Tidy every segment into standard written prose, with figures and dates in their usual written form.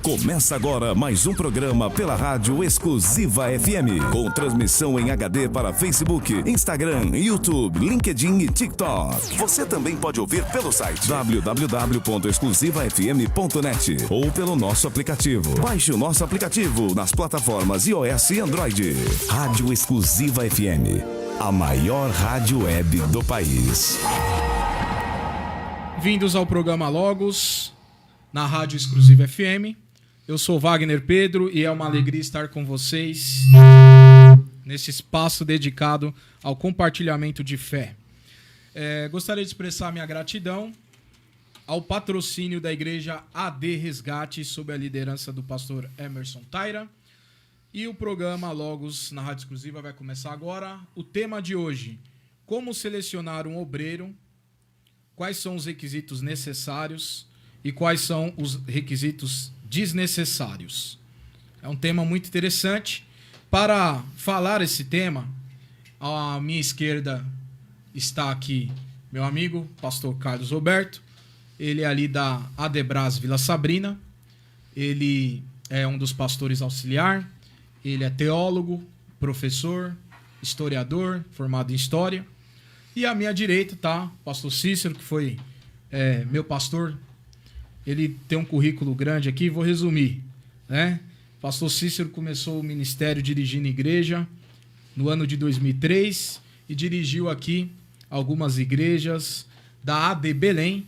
Começa agora mais um programa pela Rádio Exclusiva FM, com transmissão em HD para Facebook, Instagram, YouTube, LinkedIn e TikTok. Você também pode ouvir pelo site www.exclusivafm.net ou pelo nosso aplicativo. Baixe o nosso aplicativo nas plataformas iOS e Android. Rádio Exclusiva FM, a maior rádio web do país. Vindos ao programa Logos, na Rádio Exclusiva FM. Eu sou Wagner Pedro e é uma alegria estar com vocês nesse espaço dedicado ao compartilhamento de fé. Gostaria de expressar minha gratidão ao patrocínio da Igreja AD Resgate, sob a liderança do pastor Emerson Taira. E o programa Logos na Rádio Exclusiva vai começar agora. O tema de hoje: como selecionar um obreiro, quais são os requisitos necessários e quais são os requisitos desnecessários. É um tema muito interessante. Para falar esse tema, à minha esquerda está aqui meu amigo, pastor Carlos Roberto. Ele é ali da Adebras Vila Sabrina. Ele é um dos pastores auxiliar. Ele é teólogo, professor, historiador, formado em história. E à minha direita está o pastor Cícero, que foi meu pastor. Ele tem um currículo grande aqui, vou resumir, né? Pastor Cícero começou o ministério dirigindo igreja no ano de 2003 e dirigiu aqui algumas igrejas da AD Belém,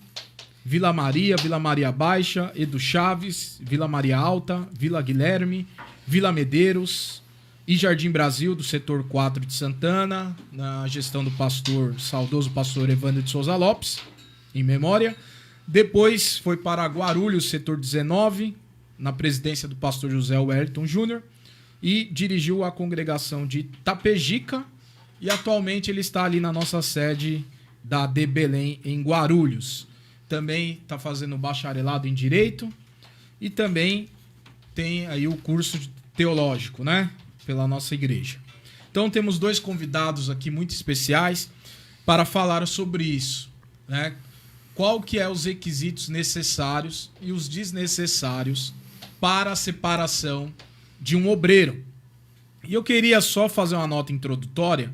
Vila Maria Baixa, Edu Chaves, Vila Maria Alta, Vila Guilherme, Vila Medeiros e Jardim Brasil, do setor 4 de Santana, na gestão do saudoso pastor Evandro de Souza Lopes, em memória. Depois foi para Guarulhos, setor 19, na presidência do pastor José Wellington Júnior, e dirigiu a congregação de Tapejica, e atualmente ele está ali na nossa sede da AD Belém, em Guarulhos. Também está fazendo bacharelado em Direito e também tem aí o curso teológico, né, pela nossa igreja. Então temos dois convidados aqui muito especiais para falar sobre isso, né? Qual que é os requisitos necessários e os desnecessários para a separação de um obreiro. E eu queria só fazer uma nota introdutória,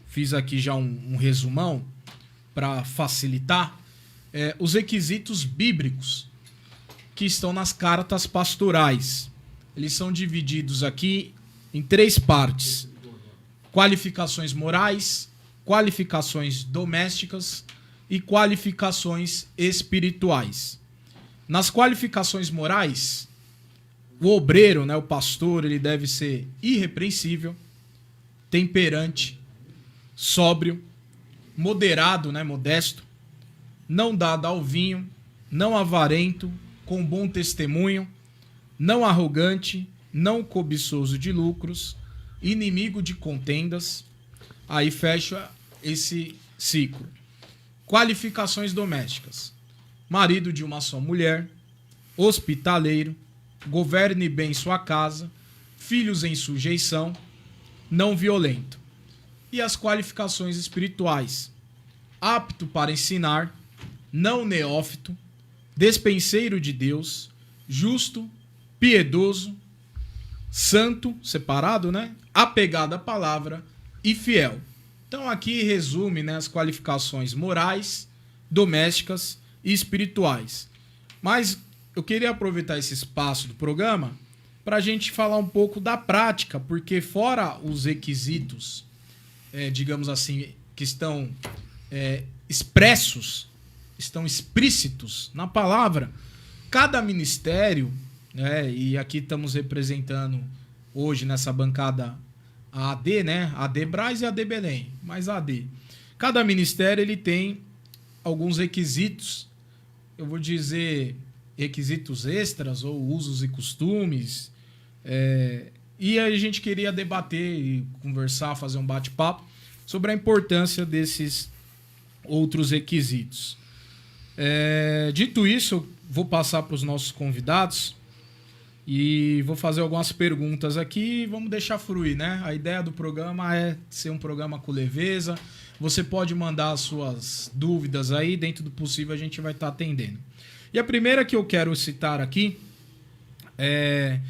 fiz aqui já um resumão para facilitar, os requisitos bíblicos que estão nas cartas pastorais. Eles são divididos aqui em 3 partes: qualificações morais, qualificações domésticas e qualificações espirituais. Nas qualificações morais, o obreiro, né, o pastor, ele deve ser irrepreensível, temperante, sóbrio, moderado, né, modesto, não dado ao vinho, não avarento, com bom testemunho, não arrogante, não cobiçoso de lucros, inimigo de contendas. Aí fecha esse ciclo. Qualificações domésticas: marido de uma só mulher, hospitaleiro, governe bem sua casa, filhos em sujeição, não violento. E as qualificações espirituais: apto para ensinar, não neófito, despenseiro de Deus, justo, piedoso, santo, separado, né? Apegado à palavra e fiel. Então aqui resume, né, as qualificações morais, domésticas e espirituais. Mas eu queria aproveitar esse espaço do programa para a gente falar um pouco da prática, porque fora os requisitos, digamos assim, que estão expressos, estão explícitos na palavra, cada ministério, né, e aqui estamos representando hoje nessa bancada a AD, né? AD Braz e AD Belém, mas AD. Cada ministério ele tem alguns requisitos, eu vou dizer requisitos extras ou usos e costumes, e a gente queria debater e conversar, fazer um bate-papo sobre a importância desses outros requisitos. Dito isso, eu vou passar para os nossos convidados e vou fazer algumas perguntas aqui e vamos deixar fluir, né? A ideia do programa é ser um programa com leveza, Você pode mandar as suas dúvidas aí, dentro do possível a gente vai estar atendendo. E a primeira que eu quero citar aqui é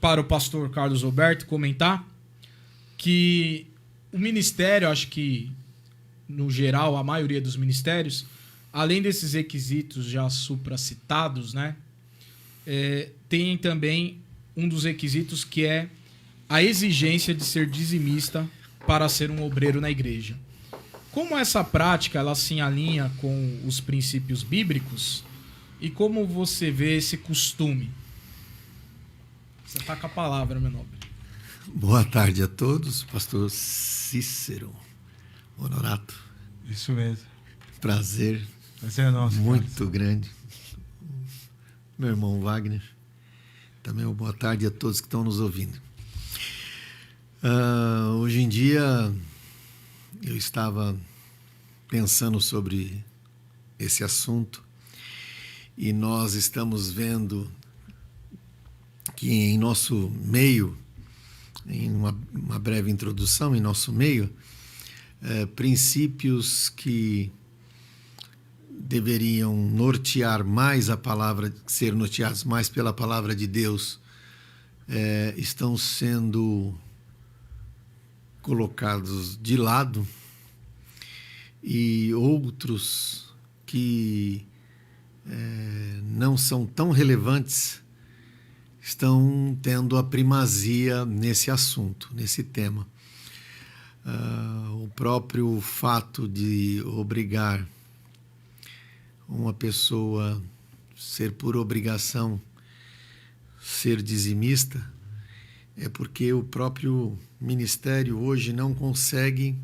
para o pastor Carlos Roberto comentar que o ministério, acho que no geral a maioria dos ministérios, além desses requisitos já supracitados, né, tem também um dos requisitos que é a exigência de ser dizimista para ser um obreiro na igreja. Como essa prática ela se alinha com os princípios bíblicos e como você vê esse costume? Você está com a palavra, meu nobre. Boa tarde a todos, pastor Cícero Honorato. Isso mesmo. Prazer. Prazer é nosso. Muito grande. Meu irmão Wagner. Também uma boa tarde a todos que estão nos ouvindo. Hoje em dia, eu estava pensando sobre esse assunto e nós estamos vendo que em nosso meio, em uma breve introdução, em nosso meio, princípios que deveriam nortear mais a palavra, ser norteados mais pela palavra de Deus, estão sendo colocados de lado, e outros que não são tão relevantes estão tendo a primazia nesse assunto, nesse tema. O próprio fato de obrigar uma pessoa ser por obrigação ser dizimista é porque o próprio ministério hoje não consegue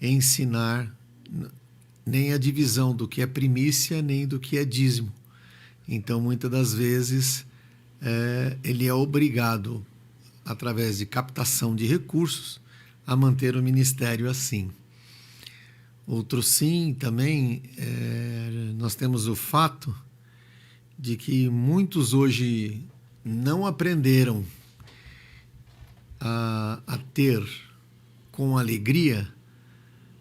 ensinar nem a divisão do que é primícia nem do que é dízimo. Então, muitas das vezes, ele é obrigado, através de captação de recursos, a manter o ministério assim. Outro sim, também, nós temos o fato de que muitos hoje não aprenderam a ter com alegria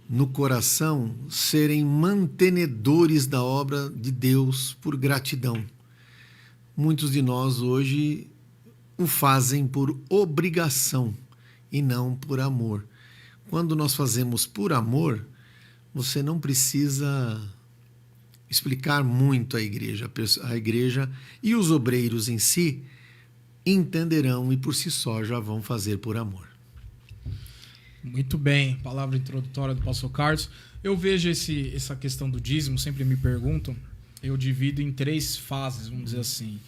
no coração serem mantenedores da obra de Deus por gratidão. Muitos de nós hoje o fazem por obrigação e não por amor. Quando nós fazemos por amor, você não precisa explicar muito à igreja. A igreja e os obreiros em si entenderão e por si só já vão fazer por amor. Muito bem, palavra introdutória do pastor Carlos. Eu vejo essa questão do dízimo, sempre me perguntam, eu divido em 3 fases, vamos dizer assim.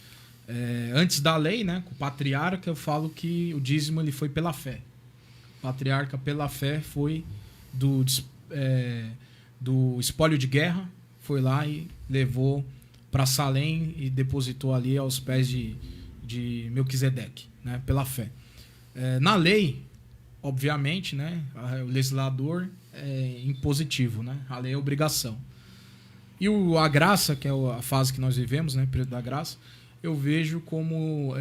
Antes da lei, né, com o patriarca, eu falo que o dízimo ele foi pela fé. O patriarca, pela fé, foi do espólio de guerra, foi lá e levou para Salém e depositou ali aos pés de Melquisedeque, né, pela fé. Na lei, obviamente, né, o legislador é impositivo, né, a lei é obrigação. E a graça, que é a fase que nós vivemos, né, período da graça, eu vejo como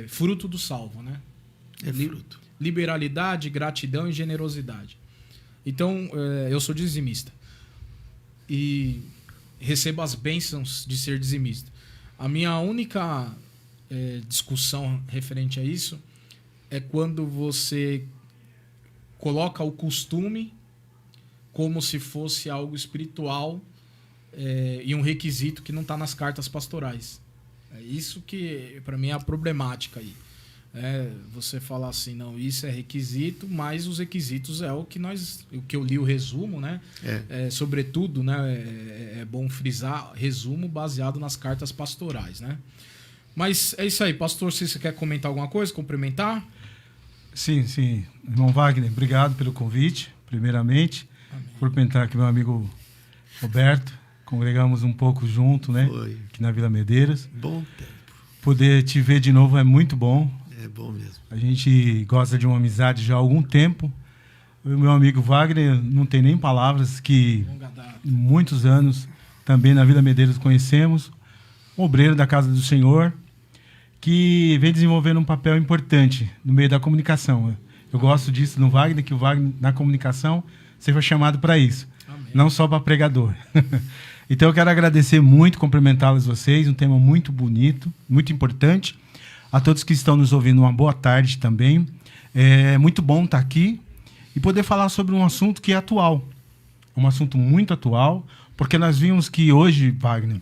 fruto do salvo, né? É fruto. Liberalidade, gratidão e generosidade. Então, eu sou dizimista e recebo as bênçãos de ser dizimista. A minha única discussão referente a isso é quando você coloca o costume como se fosse algo espiritual e um requisito que não está nas cartas pastorais. É isso que, para mim, é a problemática aí. Você falar assim, não, isso é requisito, mas os requisitos é o que eu li o resumo, né? Sobretudo, né, é bom frisar, resumo baseado nas cartas pastorais, né? Mas é isso aí, pastor, se você quer comentar alguma coisa, cumprimentar? Sim. Irmão Wagner, obrigado pelo convite, primeiramente. Amém. Cumprimentar aqui meu amigo Roberto, congregamos um pouco junto, né? Foi. Aqui na Vila Medeiros. Bom tempo. Poder te ver de novo é muito bom. É bom mesmo. A gente gosta de uma amizade já há algum tempo. O meu amigo Wagner não tem nem palavras, que Longa data. muitos anos também na Vila Medeiros conhecemos. Obreiro da Casa do Senhor, que vem desenvolvendo um papel importante no meio da comunicação. Eu gosto disso no Wagner, que o Wagner, na comunicação, você foi chamado para isso. Amém. Não só para pregador. Então eu quero agradecer muito, cumprimentá-los vocês, um tema muito bonito, muito importante. A todos que estão nos ouvindo, uma boa tarde também. É muito bom estar aqui e poder falar sobre um assunto que é atual. Um assunto muito atual, porque nós vimos que hoje, Wagner,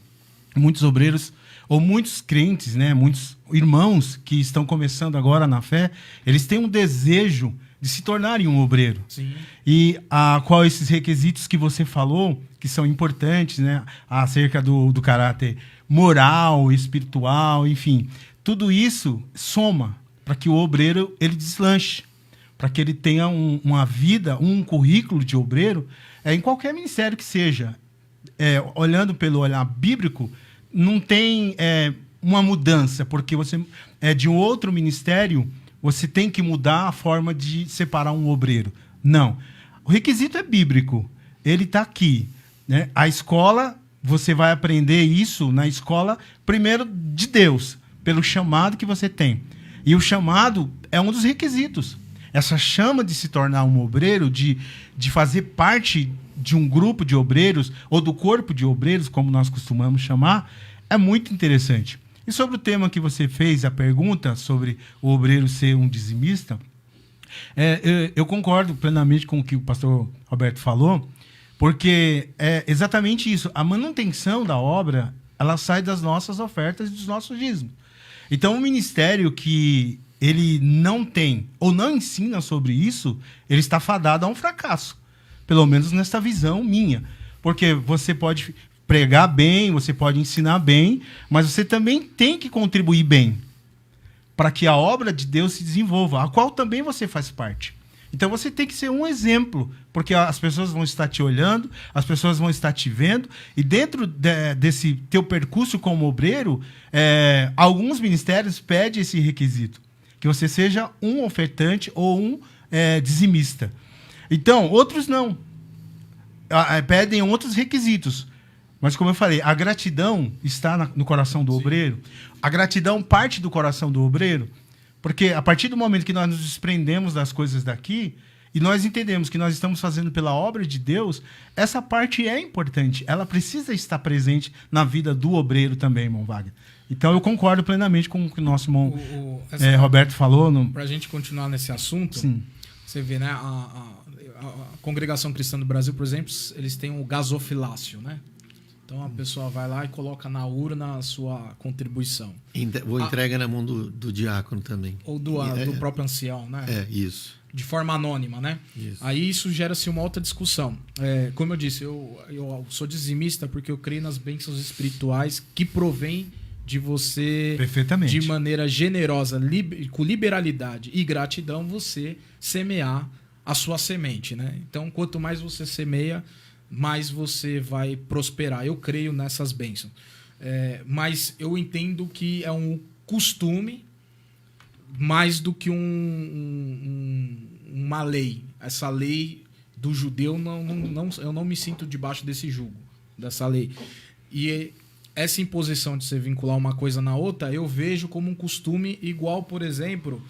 muitos obreiros, ou muitos crentes, né, muitos irmãos que estão começando agora na fé, eles têm um desejo de se tornarem um obreiro. Sim. E qual esses requisitos que você falou, que são importantes, né, acerca do caráter moral, espiritual, enfim, tudo isso soma para que o obreiro ele deslanche, para que ele tenha uma vida, um currículo de obreiro, em qualquer ministério que seja. Olhando pelo olhar bíblico, não tem uma mudança, porque você é de um outro ministério, você tem que mudar a forma de separar um obreiro. Não. O requisito é bíblico. Ele está aqui, né? A escola, você vai aprender isso na escola, primeiro de Deus, pelo chamado que você tem. E o chamado é um dos requisitos. Essa chama de se tornar um obreiro, de fazer parte de um grupo de obreiros, ou do corpo de obreiros, como nós costumamos chamar, é muito interessante. E sobre o tema que você fez, a pergunta sobre o obreiro ser um dizimista, eu concordo plenamente com o que o pastor Roberto falou, porque é exatamente isso. A manutenção da obra, ela sai das nossas ofertas e dos nossos dízimos. Então, o ministério que ele não tem ou não ensina sobre isso, ele está fadado a um fracasso. Pelo menos nessa visão minha. Porque você pode pregar bem, você pode ensinar bem, mas você também tem que contribuir bem para que a obra de Deus se desenvolva, a qual também você faz parte. Então você tem que ser um exemplo, porque as pessoas vão estar te olhando, as pessoas vão estar te vendo, e dentro desse teu percurso como obreiro, alguns ministérios pedem esse requisito, que você seja um ofertante ou um dizimista. Então, outros não. Pedem outros requisitos. Mas, como eu falei, a gratidão está no coração do obreiro. A gratidão parte do coração do obreiro, porque a partir do momento que nós nos desprendemos das coisas daqui e nós entendemos que nós estamos fazendo pela obra de Deus, essa parte é importante. Ela precisa estar presente na vida do obreiro também, irmão Wagner. Então, eu concordo plenamente com o que o nosso irmão Roberto falou. Para a gente continuar nesse assunto, sim. Você vê, né? A Congregação Cristã do Brasil, por exemplo, eles têm o gasofilácio, né? Então a pessoa vai lá e coloca na urna a sua contribuição. Ou entrega na mão do diácono também. Ou do próprio ancião, né? Isso. De forma anônima, né? Isso. Aí isso gera-se uma outra discussão. Como eu disse, eu sou dizimista porque eu creio nas bênçãos espirituais que provém de você, perfeitamente, de maneira generosa, com liberalidade e gratidão, você semear a sua semente, né? Então, quanto mais você semeia, mais você vai prosperar. Eu creio nessas bênçãos. Mas eu entendo que é um costume mais do que uma lei. Essa lei do judeu, eu não me sinto debaixo desse jugo, dessa lei. E essa imposição de você vincular uma coisa na outra, eu vejo como um costume igual, por exemplo,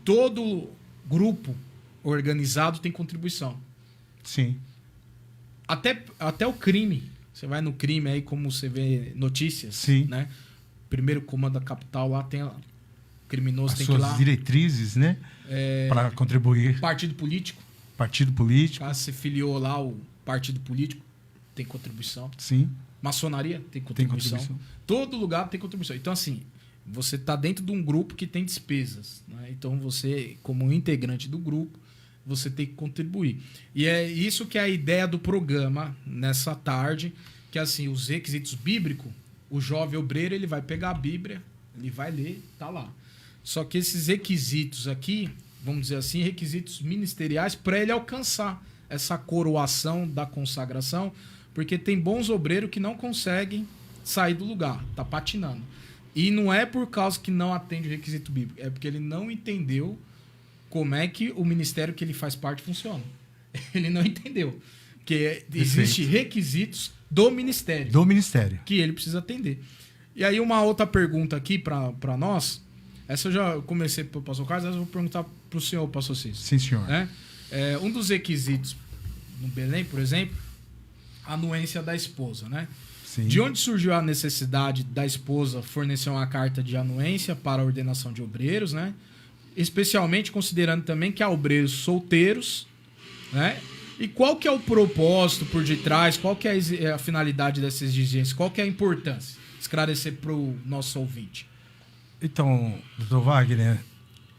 todo grupo organizado tem contribuição. Sim. Até o crime. Você vai no crime aí, como você vê notícias. Sim. Né? Primeiro comando da capital, lá tem criminoso, as tem que ir lá. Suas diretrizes, né? Para contribuir. Partido político. Partido político. Caso você filiou lá o partido político, tem contribuição. Sim. Maçonaria tem contribuição. Todo lugar tem contribuição. Então, assim, você está dentro de um grupo que tem despesas. Né? Então, você, como integrante do grupo, você tem que contribuir. E é isso que é a ideia do programa nessa tarde, que assim, os requisitos bíblicos, o jovem obreiro, ele vai pegar a Bíblia, ele vai ler, tá lá. Só que esses requisitos aqui, vamos dizer assim, requisitos ministeriais para ele alcançar essa coroação da consagração, porque tem bons obreiros que não conseguem sair do lugar, tá patinando. E não é por causa que não atende o requisito bíblico, é porque ele não entendeu como é que o ministério que ele faz parte funciona. Ele não entendeu. Que existem requisitos do ministério. Do ministério. Que ele precisa atender. E aí uma outra pergunta aqui para nós. Essa eu já comecei para o pastor Carlos, essa eu vou perguntar para o senhor, pastor Cícero. Sim, senhor. Né? Um dos requisitos no Belém, por exemplo, a anuência da esposa, né? Sim. De onde surgiu a necessidade da esposa fornecer uma carta de anuência para a ordenação de obreiros, né? Especialmente considerando também que há obreiros solteiros, né? E qual que é o propósito por detrás? Qual que é a finalidade dessa exigência? Qual que é a importância? Esclarecer para o nosso ouvinte. Então, doutor Wagner,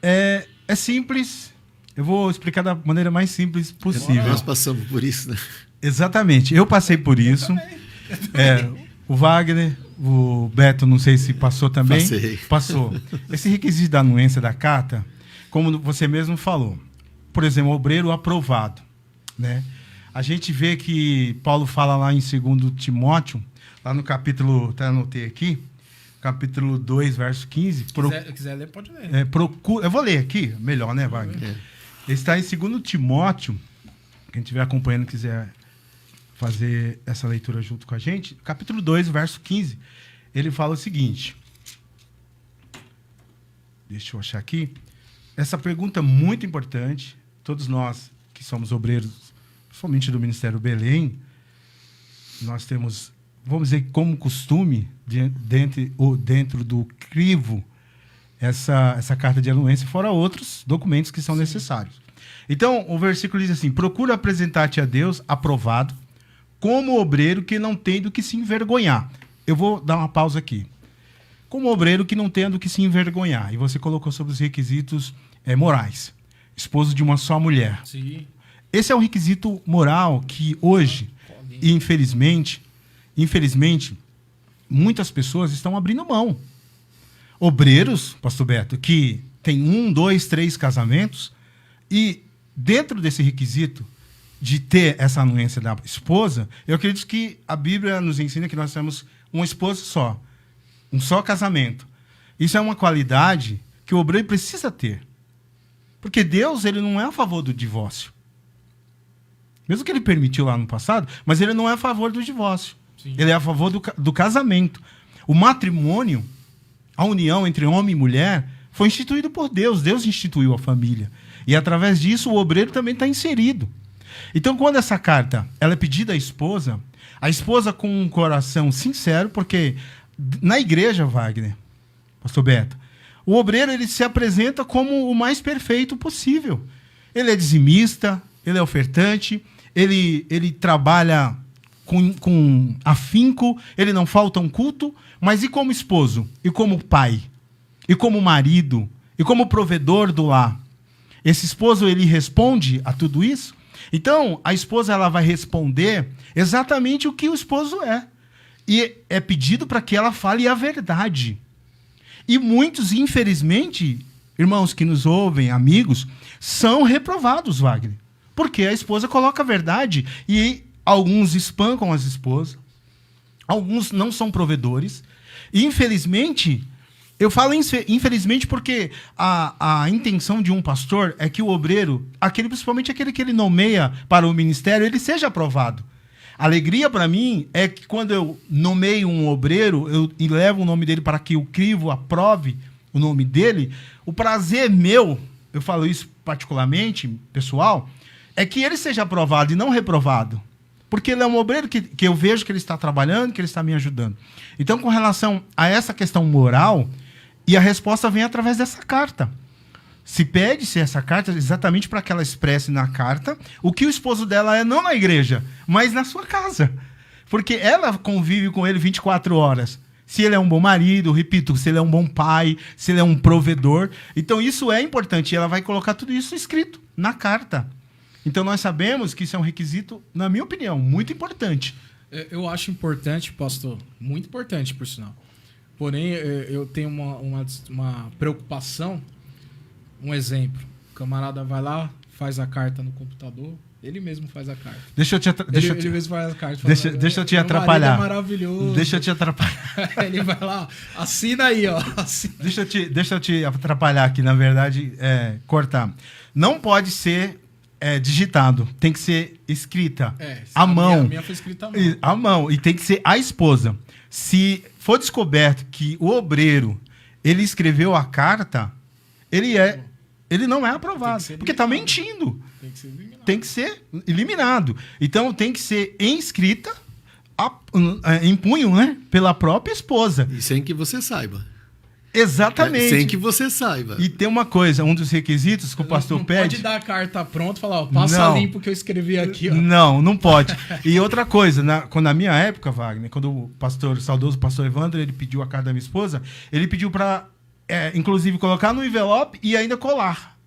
é simples. Eu vou explicar da maneira mais simples possível. Nós passamos por isso, né? Exatamente. Eu passei por isso. O Wagner, o Beto, não sei se passou também. Passei. Passou. Esse requisito da anuência da carta, como você mesmo falou, por exemplo, obreiro aprovado, né? A gente vê que Paulo fala lá em 2 Timóteo, lá no capítulo, até anotei aqui, capítulo 2, verso 15. Quiser ler, pode ler. Eu vou ler aqui, melhor, né, Wagner? Ele está em 2 Timóteo, quem estiver acompanhando quiser fazer essa leitura junto com a gente, capítulo 2, verso 15, ele fala o seguinte. Deixa eu achar aqui. Essa pergunta é muito importante. Todos nós que somos obreiros, principalmente do Ministério Belém, nós temos, vamos dizer, como costume, dentro do crivo, essa carta de anuência, fora outros documentos que são necessários. Então, o versículo diz assim: procura apresentar-te a Deus aprovado, como obreiro que não tem do que se envergonhar. Eu vou dar uma pausa aqui. Como obreiro que não tem do que se envergonhar. E você colocou sobre os requisitos morais. Esposo de uma só mulher. Sim. Esse é um requisito moral que hoje, infelizmente, muitas pessoas estão abrindo mão. Obreiros, pastor Beto, que tem 1, 2, 3 casamentos, e dentro desse requisito de ter essa anuência da esposa, eu acredito que a Bíblia nos ensina que nós temos uma esposa só, um só casamento. Isso é uma qualidade que o obreiro precisa ter. Porque Deus, ele não é a favor do divórcio. Mesmo que ele permitiu lá no passado, mas ele não é a favor do divórcio. Sim. Ele é a favor do casamento. O matrimônio, a união entre homem e mulher, foi instituído por Deus. Deus instituiu a família. E através disso o obreiro também está inserido. Então, quando essa carta ela é pedida à esposa com um coração sincero, porque na igreja, Wagner, pastor Beto, o obreiro ele se apresenta como o mais perfeito possível. Ele é dizimista, ele é ofertante, ele trabalha com afinco, ele não falta um culto, mas e como esposo? E como pai? E como marido? E como provedor do lar? Esse esposo, ele responde a tudo isso? Então, a esposa ela vai responder exatamente o que o esposo é. E é pedido para que ela fale a verdade. E muitos, infelizmente, irmãos que nos ouvem, amigos, são reprovados, Wagner. Porque a esposa coloca a verdade e alguns espancam as esposas, alguns não são provedores. E, infelizmente, eu falo infelizmente porque a intenção de um pastor é que o obreiro, principalmente aquele que ele nomeia para o ministério, ele seja aprovado. A alegria para mim é que quando eu nomeio um obreiro e levo o nome dele para que o crivo aprove o nome dele, o prazer meu, eu falo isso particularmente, pessoal, é que ele seja aprovado e não reprovado. Porque ele é um obreiro que eu vejo que ele está trabalhando, que ele está me ajudando. Então, com relação a essa questão moral, e a resposta vem através dessa carta. Se pede-se essa carta exatamente para que ela expresse na carta o que o esposo dela é, não na igreja, mas na sua casa. Porque ela convive com ele 24 horas. Se ele é um bom marido, repito, se ele é um bom pai, se ele é um provedor. Então, isso é importante. E ela vai colocar tudo isso escrito na carta. Então, nós sabemos que isso é um requisito, na minha opinião, muito importante. Eu acho importante, pastor, muito importante, por sinal. Porém, eu tenho uma preocupação. Um exemplo. O camarada vai lá, faz a carta no computador, ele mesmo faz a carta. Ele mesmo faz a carta. Deixa eu te atrapalhar. É maravilhoso. Deixa eu te atrapalhar. Ele vai lá, assina aí, ó. Assina. Deixa eu te atrapalhar aqui, na verdade, cortar. Não pode ser digitado, tem que ser escrita à mão. A minha foi escrita à mão. À mão, e tem que ser a esposa. Se for descoberto que o obreiro ele escreveu a carta, ele é ele não é aprovado. Porque está mentindo. Tem que ser eliminado. Então tem que ser em escrita, em punho, né? Pela própria esposa. E sem que você saiba. Exatamente. Sem que você saiba. E tem uma coisa, um dos requisitos que o pastor não pede... pode dar a carta pronta e falar, ó, passa limpo que eu escrevi aqui, ó. Não pode. E outra coisa, quando na minha época, Wagner, quando o saudoso pastor Evandro, ele pediu a carta da minha esposa, ele pediu para, inclusive, colocar no envelope e ainda colar.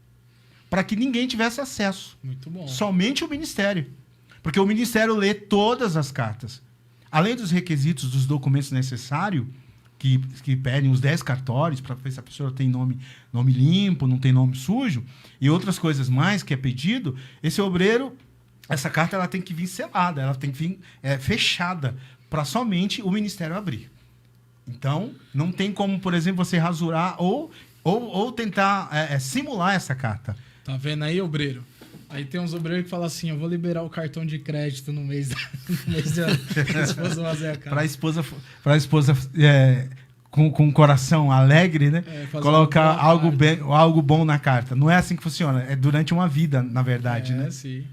Para que ninguém tivesse acesso. Muito bom. Somente o ministério. Porque o ministério lê todas as cartas. Além dos requisitos dos documentos necessários, que pedem os 10 cartórios para ver se a pessoa tem nome limpo, não tem nome sujo, e outras coisas mais que é pedido, esse obreiro, essa carta ela tem que vir selada, ela tem que vir fechada, para somente o ministério abrir. Então, não tem como, por exemplo, você rasurar ou tentar simular essa carta. Tá vendo aí, obreiro? Aí tem uns obreiros que falam assim, eu vou liberar o cartão de crédito no mês de a esposa fazer a carta. Para a esposa com o coração alegre, né? Colocar algo bom na carta. Não é assim que funciona. É durante uma vida, na verdade, né? Sim.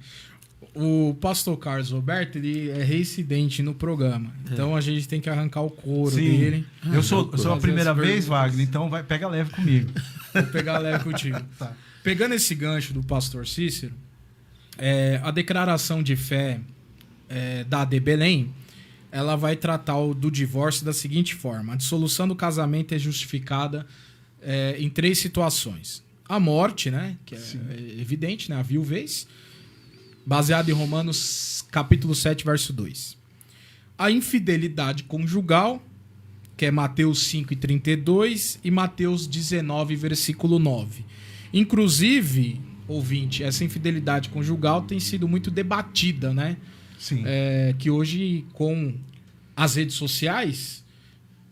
O pastor Carlos Roberto, ele é reincidente no programa. Então a gente tem que arrancar o couro dele. Eu sou a primeira vez, Wagner, então pega leve comigo. Vou pegar leve contigo. Tá. Pegando esse gancho do pastor Cícero, a declaração de fé da AD Belém, ela vai tratar do divórcio da seguinte forma. A dissolução do casamento é justificada em 3 situações. A morte, né, que é evidente, né, a viuvez, baseado em Romanos capítulo 7, verso 2. A infidelidade conjugal, que é Mateus 5:32 e Mateus 19, versículo 9. Inclusive, ouvinte, essa infidelidade conjugal tem sido muito debatida, né? Sim. Que hoje, com as redes sociais,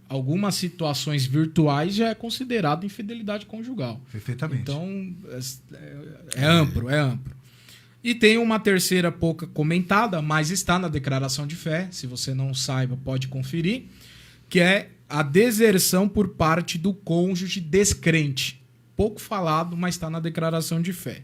algumas situações virtuais já é considerado infidelidade conjugal. Perfeitamente. Então, é amplo. E tem uma terceira pouca comentada, mas está na declaração de fé, se você não saiba, pode conferir, que é a deserção por parte do cônjuge descrente. Pouco falado, mas está na declaração de fé.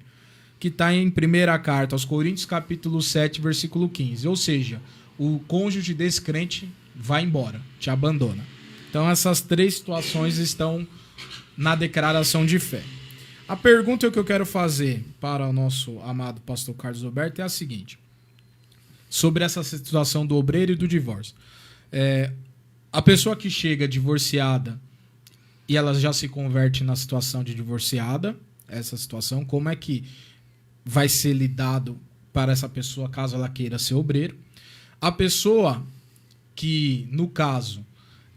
Que está em 1ª carta aos Coríntios, capítulo 7, versículo 15. Ou seja, o cônjuge descrente vai embora, te abandona. Então essas 3 situações estão na declaração de fé. A pergunta que eu quero fazer para o nosso amado pastor Carlos Roberto é a seguinte. Sobre essa situação do obreiro e do divórcio. A pessoa que chega divorciada e ela já se converte na situação de divorciada, essa situação, como é que vai ser lidado para essa pessoa caso ela queira ser obreiro? A pessoa que, no caso,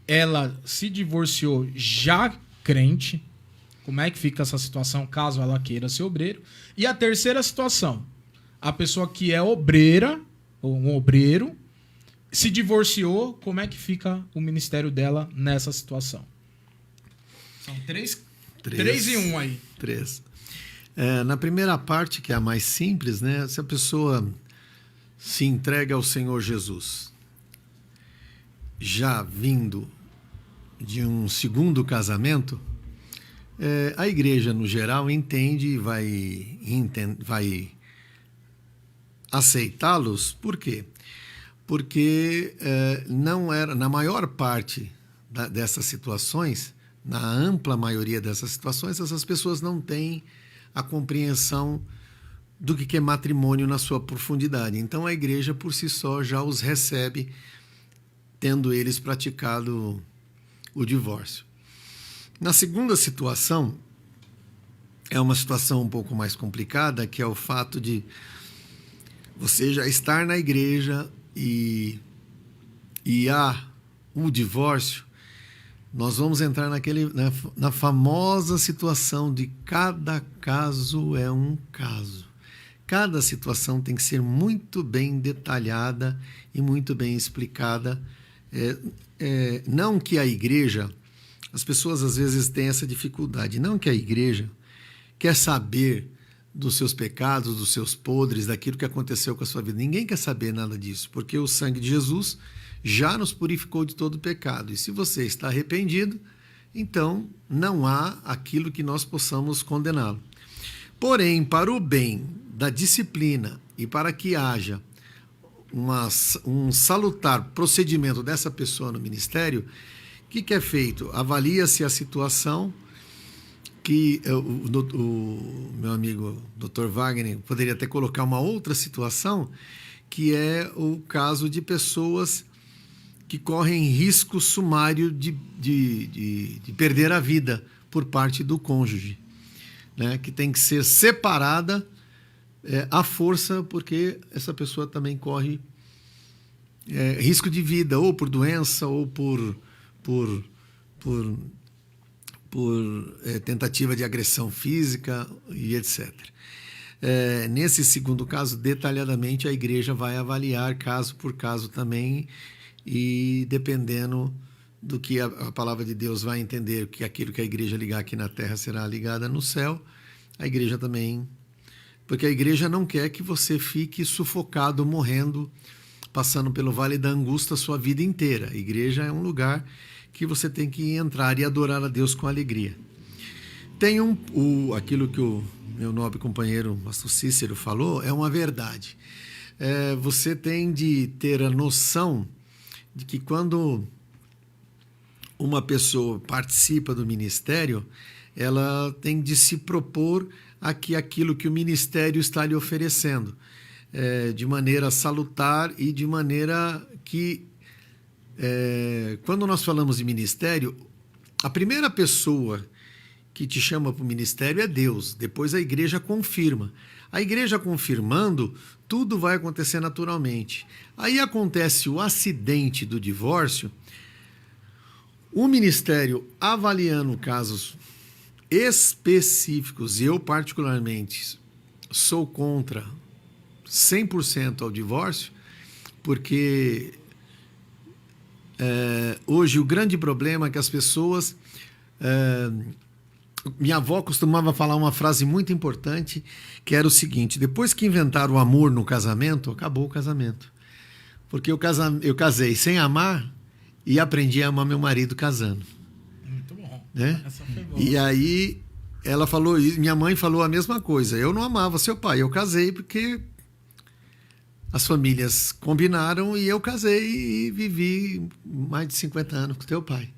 ela se divorciou já crente, como é que fica essa situação caso ela queira ser obreiro? E a terceira situação, a pessoa que é obreira, ou um obreiro, se divorciou, como é que fica o ministério dela nessa situação? São 3 e 1 aí. 3. Na primeira parte, que é a mais simples, né? Se a pessoa se entrega ao Senhor Jesus, já vindo de um segundo casamento, a igreja, no geral, entende e vai aceitá-los. Por quê? Porque não era, na maior parte dessas situações, na ampla maioria dessas situações, essas pessoas não têm a compreensão do que é matrimônio na sua profundidade. Então, a igreja, por si só, já os recebe, tendo eles praticado o divórcio. Na segunda situação, é uma situação um pouco mais complicada, que é o fato de você já estar na igreja e há o divórcio. Nós vamos entrar na famosa situação de cada caso é um caso. Cada situação tem que ser muito bem detalhada e muito bem explicada. Não que a igreja, as pessoas às vezes têm essa dificuldade, não que a igreja quer saber dos seus pecados, dos seus podres, daquilo que aconteceu com a sua vida. Ninguém quer saber nada disso, porque o sangue de Jesus já nos purificou de todo pecado. E se você está arrependido, então não há aquilo que nós possamos condená-lo. Porém, para o bem da disciplina e para que haja um salutar procedimento dessa pessoa no ministério, o que é feito? Avalia-se a situação, que o meu amigo Dr. Wagner poderia até colocar uma outra situação, que é o caso de pessoas que correm risco sumário de perder a vida por parte do cônjuge, né? Que tem que ser separada à força, porque essa pessoa também corre risco de vida, ou por doença, ou por tentativa de agressão física e etc. Nesse segundo caso, detalhadamente, a igreja vai avaliar caso por caso também, e dependendo do que a palavra de Deus vai entender, que aquilo que a igreja ligar aqui na terra será ligada no céu, a igreja também... Porque a igreja não quer que você fique sufocado, morrendo, passando pelo vale da angústia a sua vida inteira. A igreja é um lugar que você tem que entrar e adorar a Deus com alegria. Tem aquilo que o meu nobre companheiro pastor Cícero falou, é uma verdade. Você tem de ter a noção de que quando uma pessoa participa do ministério, ela tem de se propor aquilo que o ministério está lhe oferecendo, de maneira salutar e de maneira que, quando nós falamos de ministério, a primeira pessoa que te chama para o ministério é Deus, depois a igreja confirma. A igreja confirmando, tudo vai acontecer naturalmente. Aí acontece o acidente do divórcio, o ministério avaliando casos específicos, e eu particularmente sou contra 100% ao divórcio, porque hoje o grande problema é que as pessoas... minha avó costumava falar uma frase muito importante, que era o seguinte: depois que inventaram o amor no casamento, acabou o casamento. Porque eu casei sem amar e aprendi a amar meu marido casando. Muito bom. Né? Essa foi boa. E aí ela falou, minha mãe falou a mesma coisa. Eu não amava seu pai, eu casei porque as famílias combinaram e eu casei e vivi mais de 50 anos com teu pai.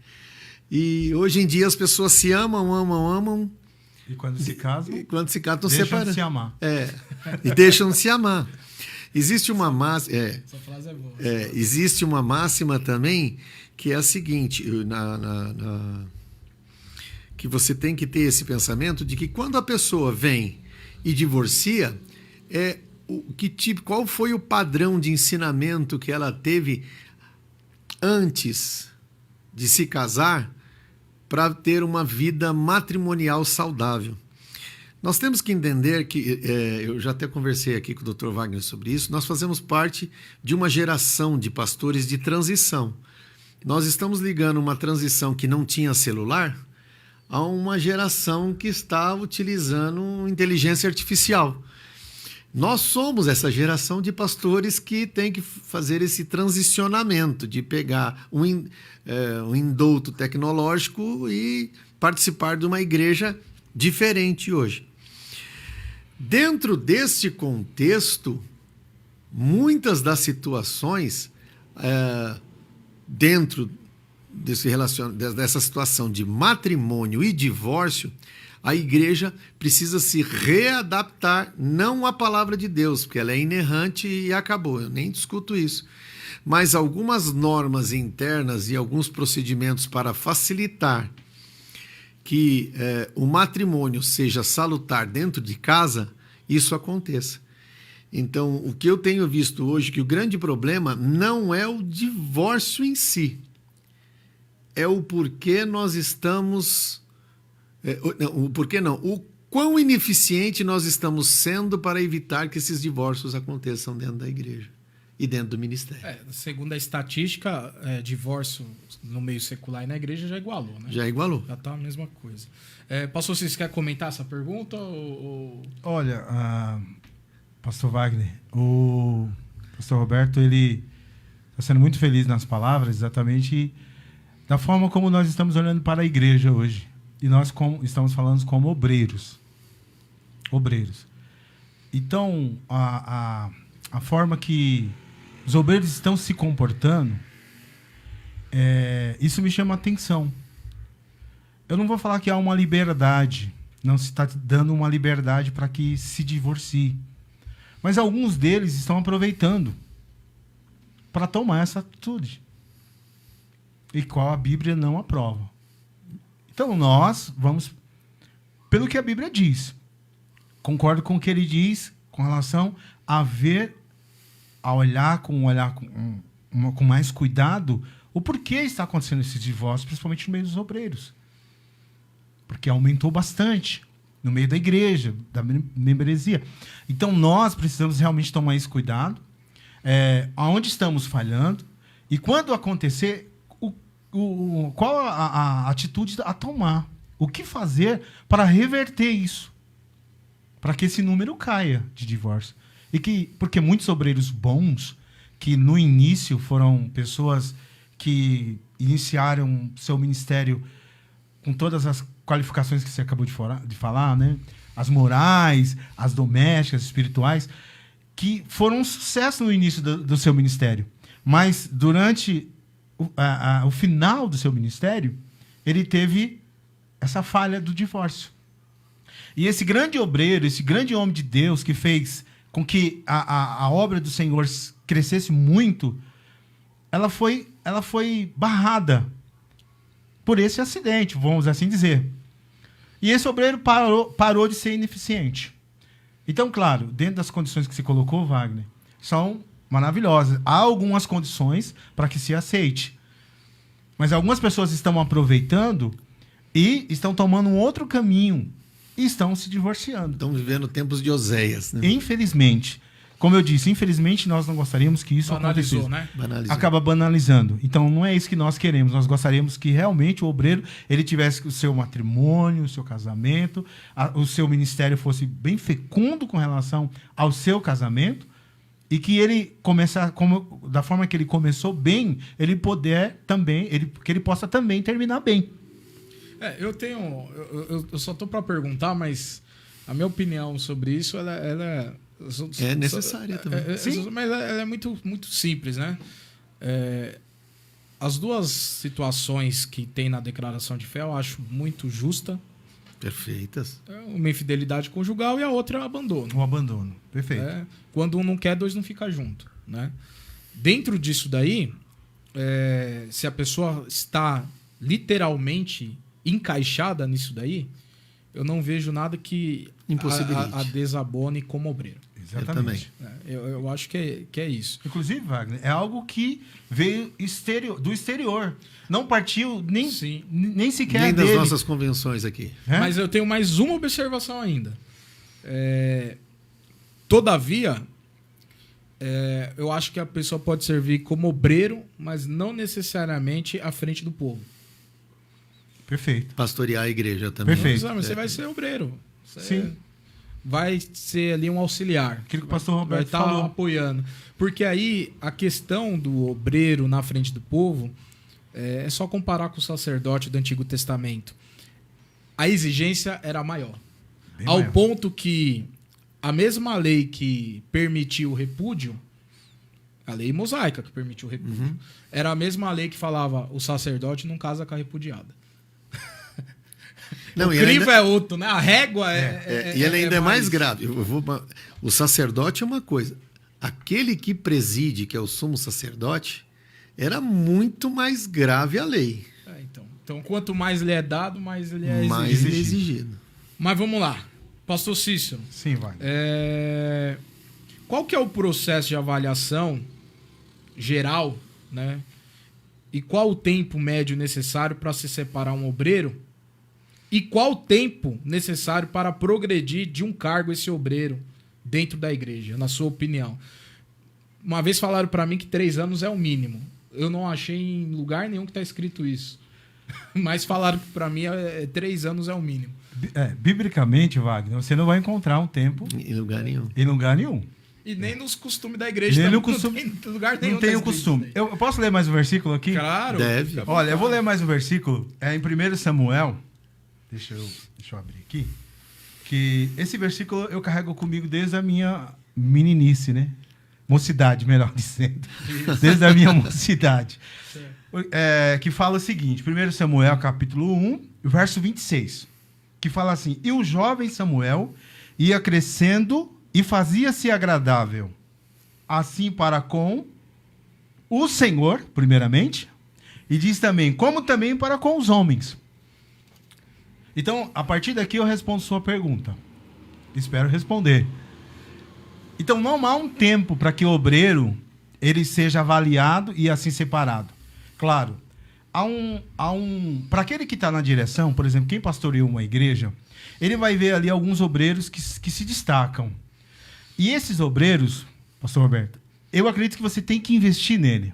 E hoje em dia as pessoas se amam. E quando se casam, estão deixam separando. de se amar. E deixam de se amar. Existe uma máxima. Essa frase é boa. Existe uma máxima também, que é a seguinte: que você tem que ter esse pensamento de que quando a pessoa vem e divorcia, qual foi o padrão de ensinamento que ela teve antes de se casar para ter uma vida matrimonial saudável. Nós temos que entender que, eu já até conversei aqui com o Dr. Wagner sobre isso, nós fazemos parte de uma geração de pastores de transição. Nós estamos ligando uma transição que não tinha celular a uma geração que está utilizando inteligência artificial. Nós somos essa geração de pastores que tem que fazer esse transicionamento, de pegar um indulto tecnológico e participar de uma igreja diferente hoje. Dentro deste contexto, muitas das situações, dentro dessa situação de matrimônio e divórcio, a igreja precisa se readaptar, não à palavra de Deus, porque ela é inerrante e acabou, eu nem discuto isso, mas algumas normas internas e alguns procedimentos para facilitar que o matrimônio seja salutar dentro de casa, isso aconteça. Então, o que eu tenho visto hoje, que o grande problema não é o divórcio em si, é o porquê nós estamos... o quão ineficiente nós estamos sendo para evitar que esses divórcios aconteçam dentro da igreja e dentro do ministério. Segundo a estatística, divórcio no meio secular e na igreja já igualou, né? Já igualou. Já está a mesma coisa. Pastor, vocês querem comentar essa pergunta? Olha, pastor Wagner, o pastor Roberto, ele está sendo muito feliz nas palavras, exatamente da forma como nós estamos olhando para a igreja hoje. E nós estamos falando como obreiros. Obreiros. Então, a forma que os obreiros estão se comportando, isso me chama a atenção. Eu não vou falar que há uma liberdade, não se está dando uma liberdade para que se divorcie. Mas alguns deles estão aproveitando para tomar essa atitude, e qual a Bíblia não aprova. Então, nós vamos pelo que a Bíblia diz. Concordo com o que ele diz com relação a ver, a olhar com mais cuidado o porquê está acontecendo esse divórcio, principalmente no meio dos obreiros. Porque aumentou bastante no meio da igreja, da membresia. Então, nós precisamos realmente tomar esse cuidado, aonde estamos falhando, e quando acontecer, qual a atitude a tomar, o que fazer para reverter isso, para que esse número caia de divórcio. Porque muitos obreiros bons, que no início foram pessoas que iniciaram seu ministério com todas as qualificações que você acabou de falar, né? As morais, as domésticas, espirituais, que foram um sucesso no início do seu ministério. Mas durante o final do seu ministério, ele teve essa falha do divórcio. E esse grande obreiro, esse grande homem de Deus que fez com que a obra do Senhor crescesse muito, ela foi barrada por esse acidente, vamos assim dizer. E esse obreiro parou de ser ineficiente. Então, claro, dentro das condições que você colocou, Wagner, são maravilhosas. Há algumas condições para que se aceite. Mas algumas pessoas estão aproveitando e estão tomando um outro caminho e estão se divorciando. Estão vivendo tempos de Oséias, né? Infelizmente. Como eu disse, infelizmente nós não gostaríamos que isso Banalizou, acontecesse. né? Banalizou. Acaba banalizando. Então não é isso que nós queremos. Nós gostaríamos que realmente o obreiro ele tivesse o seu matrimônio, o seu casamento, o seu ministério fosse bem fecundo com relação ao seu casamento, e que ele da forma que ele começou bem, ele puder também, que ele possa também terminar bem. Eu só tô para perguntar, mas a minha opinião sobre isso, ela é necessária também. Sim. Mas ela é muito, muito simples, né? As duas situações que tem na declaração de fé, eu acho muito justa. Perfeitas. Uma infidelidade conjugal e a outra é o abandono. O abandono, perfeito. Quando um não quer, dois não ficam juntos, né? Dentro disso daí, se a pessoa está literalmente encaixada nisso daí, eu não vejo nada que a desabone como obreiro. Exatamente. Eu acho que é isso. Inclusive, Wagner, é algo que veio do exterior. Não partiu nem sequer nem dele. das nossas convenções aqui. Mas eu tenho mais uma observação ainda. Todavia, eu acho que a pessoa pode servir como obreiro, mas não necessariamente à frente do povo. Perfeito. Pastorear a igreja também. Perfeito. Você vai ser obreiro. Sim. Vai ser ali um auxiliar. Aquilo que o pastor Roberto vai estar falou. apoiando. Porque aí a questão do obreiro na frente do povo é só comparar com o sacerdote do Antigo Testamento. A exigência era maior. Bem ao maior. ponto que a mesma lei que permitiu o repúdio, a lei mosaica que permitiu o repúdio, era a mesma lei que falava o sacerdote não casa com a repudiada. Não, o e crivo ainda, é outro, né? A régua e ele ainda é mais grave. O sacerdote é uma coisa. Aquele que preside, que é o sumo sacerdote, era muito mais grave a lei. Então, quanto mais lhe é dado, mais ele é mais exigido. exigido. Mas vamos lá. Pastor Cícero. Sim, vai. Qual que é o processo de avaliação geral, né? E qual o tempo médio necessário para se separar um obreiro? E qual o tempo necessário para progredir de um cargo esse obreiro dentro da igreja, na sua opinião? Uma vez falaram para mim que 3 anos é o mínimo. Eu não achei em lugar nenhum que está escrito isso. Mas falaram que para mim 3 anos é o mínimo. Biblicamente, Wagner, você não vai encontrar um tempo Em lugar nenhum. em lugar nenhum. E nem nos costumes da igreja. Nem também, no costume, não tem lugar nenhum. não tem tá o escrito costume. isso daí. Eu posso ler mais um versículo aqui? Claro. Deve. Olha, eu vou ler mais um versículo. É em 1 Samuel. Deixa eu abrir aqui. que esse versículo eu carrego comigo desde a minha meninice, né? Mocidade, melhor dizendo. Desde a minha mocidade. Que fala o seguinte, 1 Samuel, capítulo 1, verso 26, que fala assim: e o jovem Samuel ia crescendo e fazia-se agradável, assim para com o Senhor, primeiramente, e diz também, como também para com os homens. Então, a partir daqui eu respondo sua pergunta. Espero responder. Então, não há um tempo para que o obreiro ele seja avaliado e assim separado. Claro, para aquele que está na direção, por exemplo, quem pastoreia uma igreja, ele vai ver ali alguns obreiros que se destacam. E esses obreiros, pastor Roberto, eu acredito que você tem que investir nele.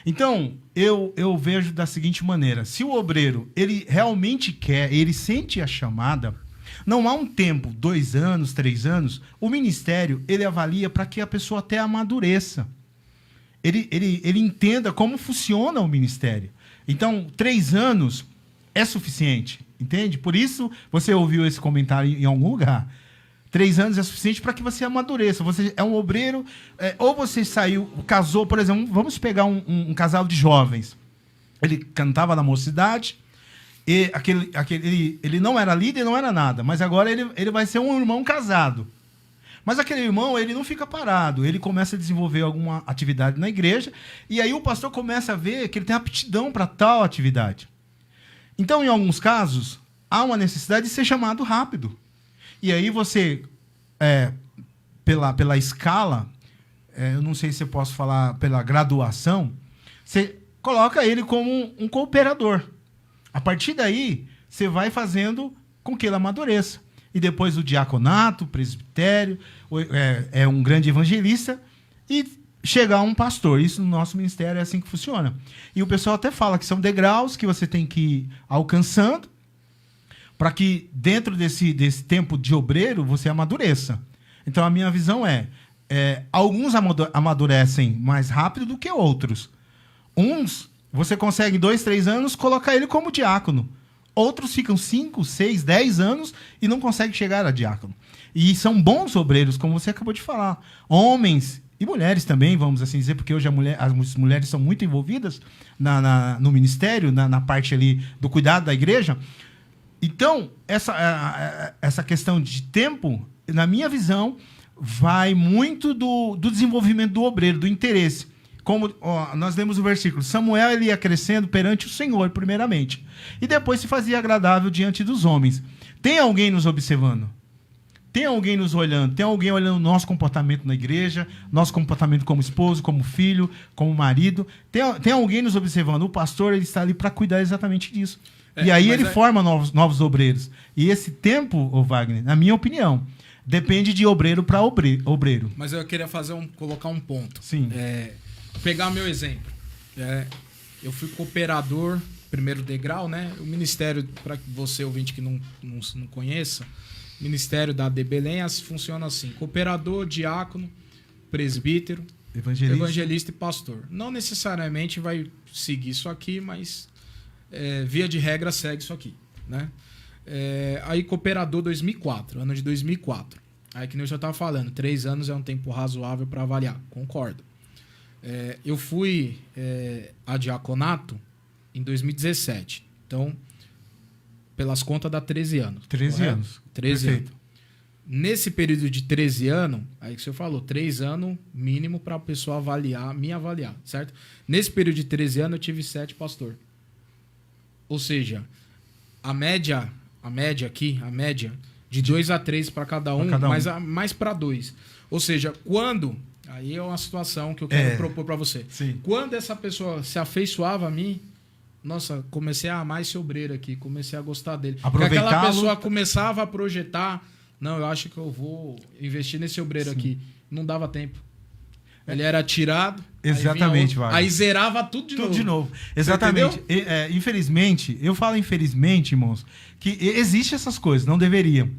Então, eu vejo da seguinte maneira: se o obreiro ele realmente quer, ele sente a chamada, não há um tempo, 2 anos, 3 anos, o ministério ele avalia para que a pessoa até amadureça. Ele entenda como funciona o ministério. Então, 3 anos é suficiente, entende? Por isso, você ouviu esse comentário em algum lugar. 3 anos é suficiente para que você amadureça. Você é um obreiro, ou você saiu, casou, por exemplo, vamos pegar um casal de jovens. Ele cantava na mocidade, e ele não era líder, não era nada, mas agora ele vai ser um irmão casado. Mas aquele irmão, ele não fica parado, ele começa a desenvolver alguma atividade na igreja, e aí o pastor começa a ver que ele tem aptidão para tal atividade. Então, em alguns casos, há uma necessidade de ser chamado rápido. E aí você, pela escala, eu não sei se eu posso falar pela graduação, você coloca ele como um cooperador. A partir daí, você vai fazendo com que ele amadureça. E depois o diaconato, o presbitério, é um grande evangelista, e chegar a um pastor. Isso no nosso ministério é assim que funciona. E o pessoal até fala que são degraus que você tem que ir alcançando, para que dentro desse tempo de obreiro você amadureça. Então a minha visão alguns amadurecem mais rápido do que outros. Uns, você consegue em 2, 3 anos colocar ele como diácono. Outros ficam 5, 6, 10 anos e não conseguem chegar a diácono. E são bons obreiros, como você acabou de falar. Homens e mulheres também, vamos assim dizer, porque hoje as mulheres são muito envolvidas no ministério, na parte ali do cuidado da igreja. Então, essa questão de tempo, na minha visão, vai muito do desenvolvimento do obreiro, do interesse. Como nós lemos o versículo, Samuel ele ia crescendo perante o Senhor, primeiramente, e depois se fazia agradável diante dos homens. Tem alguém nos observando? Tem alguém nos olhando? Tem alguém olhando o nosso comportamento na igreja, nosso comportamento como esposo, como filho, como marido? Tem alguém nos observando? O pastor ele está ali para cuidar exatamente disso. E aí ele forma novos obreiros. E esse tempo, Wagner, na minha opinião, depende de obreiro para obreiro. Mas eu queria colocar um ponto. Sim. Pegar meu exemplo. Eu fui cooperador, primeiro degrau, né? O ministério, para você ouvinte que não conheça, o ministério da AD Belém funciona assim: cooperador, diácono, presbítero, evangelista e pastor. Não necessariamente vai seguir isso aqui, mas via de regra segue isso aqui, né? Aí cooperador 2004, ano de 2004. Aí que nem eu já estava falando, 3 anos é um tempo razoável para avaliar, concordo. Eu fui a diaconato em 2017. Então, pelas contas, dá 13 anos. 13 correto? anos. 13 Perfeito. anos. Nesse período de 13 anos, aí que você falou, 3 anos mínimo para a pessoa me avaliar, certo? Nesse período de 13 anos, eu tive 7 pastor. Ou seja, a média de 2 a 3 para cada um, mas mais para 2. Ou seja, quando... Aí é uma situação que eu quero propor para você. Sim. Quando essa pessoa se afeiçoava a mim, nossa, comecei a amar esse obreiro aqui, comecei a gostar dele. Porque aquela pessoa começava a projetar, não, eu acho que eu vou investir nesse obreiro aqui. Não dava tempo. Ele era tirado. Exatamente, aí zerava tudo de novo. Exatamente. Infelizmente, eu falo infelizmente, irmãos, que existe essas coisas, não deveria.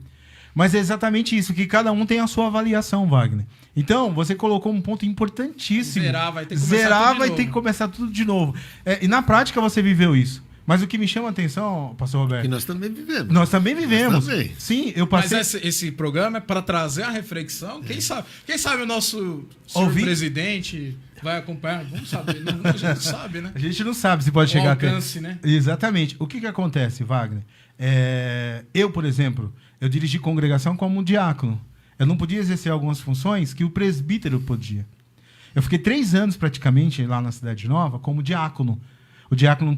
Mas é exatamente isso, que cada um tem a sua avaliação, Wagner. Então, você colocou um ponto importantíssimo. Zerar, vai ter que começar tudo de novo. E na prática você viveu isso. Mas o que me chama a atenção, pastor Roberto... E nós também vivemos. Nós também vivemos. Nós também. Sim, eu Mas passei... esse programa é para trazer a reflexão. Quem sabe o nosso senhor Ouvir? presidente vai acompanhar. Vamos saber. A gente sabe, né? A gente não sabe se pode O chegar alcance, até... né? Exatamente. O que acontece, Wagner? Eu, por exemplo, eu dirigi congregação como diácono. Eu não podia exercer algumas funções que o presbítero podia. Eu fiquei 3 anos praticamente lá na Cidade Nova como diácono. O diácono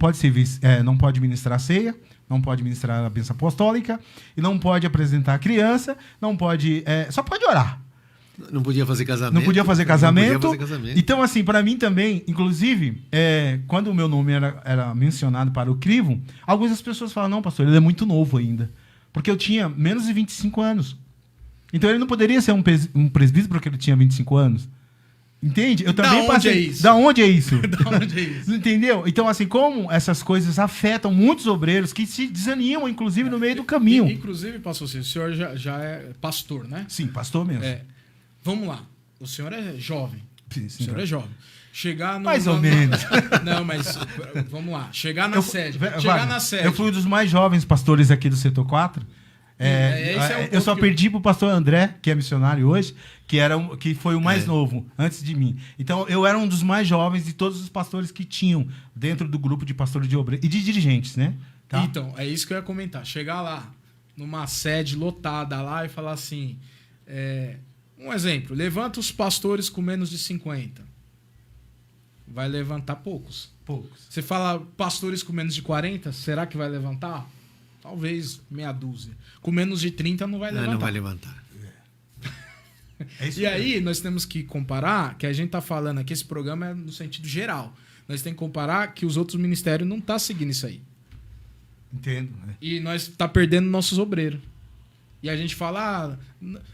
não pode ministrar a ceia, não pode ministrar a bênção apostólica, e não pode apresentar a criança, não pode... só pode orar. Não podia fazer casamento. Não podia fazer casamento. Não podia fazer casamento. Então, assim, para mim também, inclusive, quando o meu nome era mencionado para o crivo, algumas pessoas falam, não, pastor, ele é muito novo ainda. Porque eu tinha menos de 25 anos. Então, ele não poderia ser um presbítero porque ele tinha 25 anos. Entende? Eu também passei. Da onde é isso? Da onde é isso? Entendeu? Então, assim, como essas coisas afetam muitos obreiros que se desanimam, inclusive, no meio do caminho. Inclusive, pastor, o senhor já é pastor, né? Sim, pastor mesmo. Vamos lá. O senhor é jovem. Sim, O senhor é jovem. Chegar no, Mais ou menos. Não, mas vamos lá. Chegar na sede. Wagner, Chegar na sede. Eu fui um dos mais jovens pastores aqui do Setor 4. Eu só perdi pro pastor André, que é missionário hoje, que foi o mais novo, antes de mim. Então, eu era um dos mais jovens de todos os pastores que tinham dentro do grupo de pastores de obreiros e de dirigentes, né? Tá? Então, é isso que eu ia comentar. Chegar lá, numa sede lotada lá e falar assim... um exemplo, levanta os pastores com menos de 50. Vai levantar poucos. Você fala pastores com menos de 40, será que vai levantar? Talvez meia dúzia. Com menos de 30 não vai levantar. Não vai levantar. E aí nós temos que comparar, que a gente está falando aqui, esse programa é no sentido geral. Nós temos que comparar que os outros ministérios não estão seguindo isso aí. Entendo. E nós tá perdendo nossos obreiros. E a gente fala,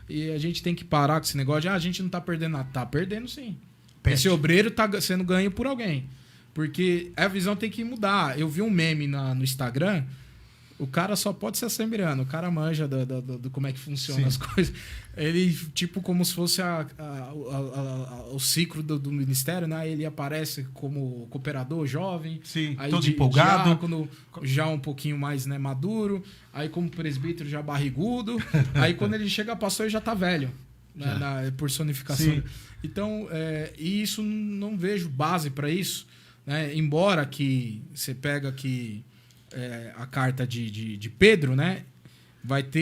e a gente tem que parar com esse negócio de a gente não tá perdendo nada. Tá perdendo sim. Esse obreiro tá sendo ganho por alguém. Porque a visão tem que mudar. Eu vi um meme no Instagram, o cara só pode ser assembleano, o cara manja do como é que funciona as coisas. Ele, tipo, como se fosse o ciclo do ministério, né? Ele aparece como cooperador jovem. Sim, aí todo empolgado. Diácono, já um pouquinho mais, né, maduro. Aí como presbítero já barrigudo. Aí quando ele chega a pastor, ele já tá velho. Na personificação. Sim. Então, e isso não vejo base para isso. Né? Embora que você pega aqui a carta de Pedro, né? Vai ter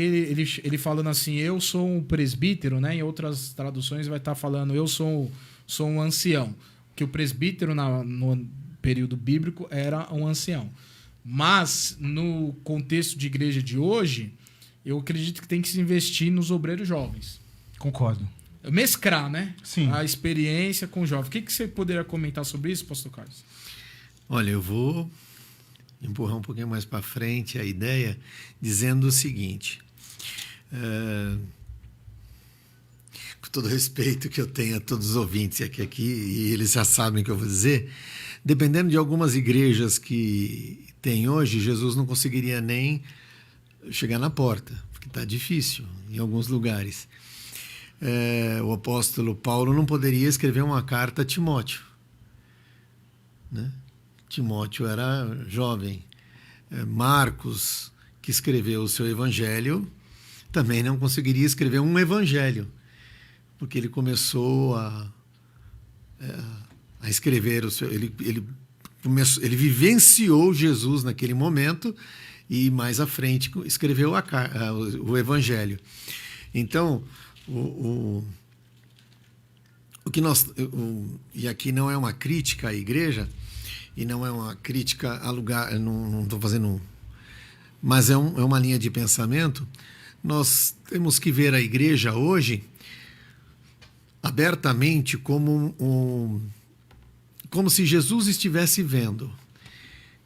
ele falando assim, eu sou um presbítero, né? Em outras traduções vai estar falando, eu sou um ancião. Que o presbítero no período bíblico era um ancião. Mas no contexto de igreja de hoje, eu acredito que tem que se investir nos obreiros jovens. Concordo. Mesclar, né? Sim. A experiência com o jovem. O que você poderia comentar sobre isso, pastor Carlos? Olha, eu vou empurrar um pouquinho mais para frente a ideia, dizendo o seguinte, com todo o respeito que eu tenho a todos os ouvintes aqui, e eles já sabem o que eu vou dizer, dependendo de algumas igrejas que tem hoje, Jesus não conseguiria nem chegar na porta, porque está difícil em alguns lugares. O apóstolo Paulo não poderia escrever uma carta a Timóteo, né? Timóteo era jovem. Marcos, que escreveu o seu evangelho, também não conseguiria escrever um evangelho, porque ele começou a escrever o seu... Ele vivenciou Jesus naquele momento e mais à frente escreveu o evangelho. Então, o que nós... e aqui não é uma crítica à igreja, e não é uma crítica a lugar, não estou fazendo... Mas é uma linha de pensamento. Nós temos que ver a igreja hoje abertamente como se Jesus estivesse vendo.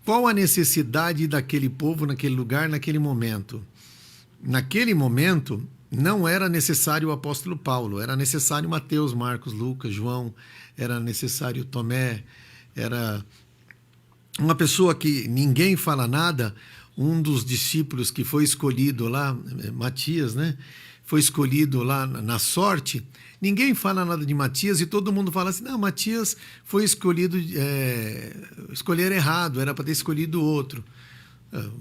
Qual a necessidade daquele povo, naquele lugar, naquele momento? Naquele momento, não era necessário o apóstolo Paulo, era necessário Mateus, Marcos, Lucas, João, era necessário Tomé, era... uma pessoa que ninguém fala nada, um dos discípulos que foi escolhido lá, Matias, né? foi escolhido lá na sorte, ninguém fala nada de Matias e todo mundo fala assim, não, Matias foi escolhido, escolher errado, era para ter escolhido outro.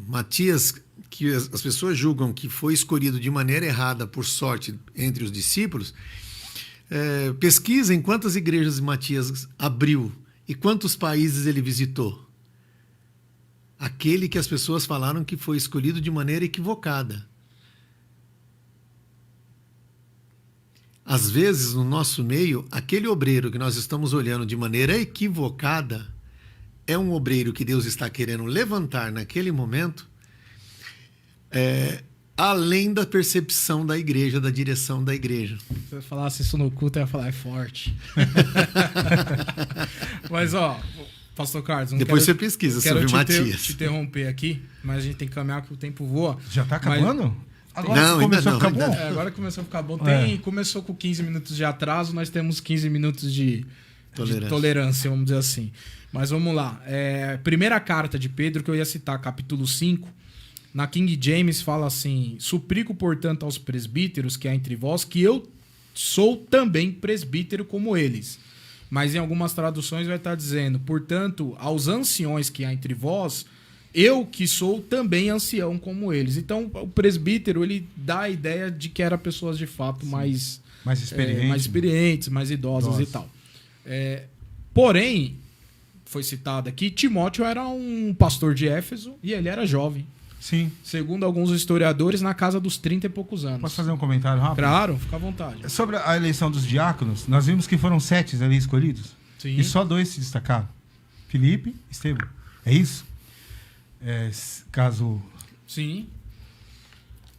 Matias, que as pessoas julgam que foi escolhido de maneira errada por sorte entre os discípulos, pesquisem quantas igrejas Matias abriu e quantos países ele visitou. Aquele que as pessoas falaram que foi escolhido de maneira equivocada. Às vezes, no nosso meio, aquele obreiro que nós estamos olhando de maneira equivocada é um obreiro que Deus está querendo levantar naquele momento, além da percepção da igreja, da direção da igreja. Se eu falasse isso no culto, eu ia falar, é forte. Mas, Pastor Carlos, depois você pesquisa sobre Matias. Te interromper aqui, mas a gente tem que caminhar que o tempo voa. Já está acabando? Agora não, começou a ficar bom. Agora começou a ficar bom. Começou com 15 minutos de atraso, nós temos 15 minutos de tolerância, vamos dizer assim. Mas vamos lá. Primeira carta de Pedro, que eu ia citar, capítulo 5. Na King James fala assim: suplico, portanto, aos presbíteros que há entre vós, que eu sou também presbítero como eles. Mas em algumas traduções vai estar dizendo, portanto, aos anciões que há entre vós, eu que sou também ancião como eles. Então, o presbítero, ele dá a ideia de que eram pessoas de fato mais experientes, mais idosas e tal. Porém, foi citado aqui, Timóteo era um pastor de Éfeso e ele era jovem. Sim. Segundo alguns historiadores, na casa dos 30 e poucos anos. Posso fazer um comentário rápido? Claro, fica à vontade. Sobre a eleição dos diáconos, nós vimos que foram 7 ali escolhidos. Sim. E só 2 se destacaram. Filipe e Estevão. É isso? Caso... Sim.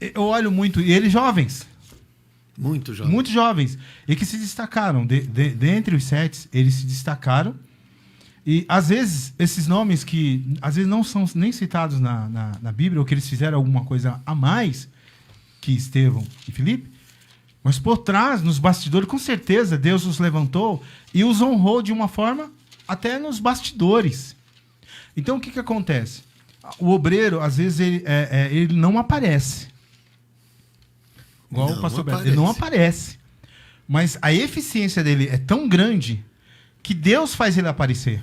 Eu olho muito... E eles jovens. Muito jovens. Muito jovens. E que se destacaram. Dentre os 7, eles se destacaram. E, às vezes, esses nomes que às vezes não são nem citados na Bíblia, ou que eles fizeram alguma coisa a mais que Estevão e Filipe, mas por trás, nos bastidores, com certeza, Deus os levantou e os honrou de uma forma até nos bastidores. Então, o que acontece? O obreiro, às vezes, ele não aparece. Igual o pastor Beto. Ele não aparece. Mas a eficiência dele é tão grande que Deus faz ele aparecer.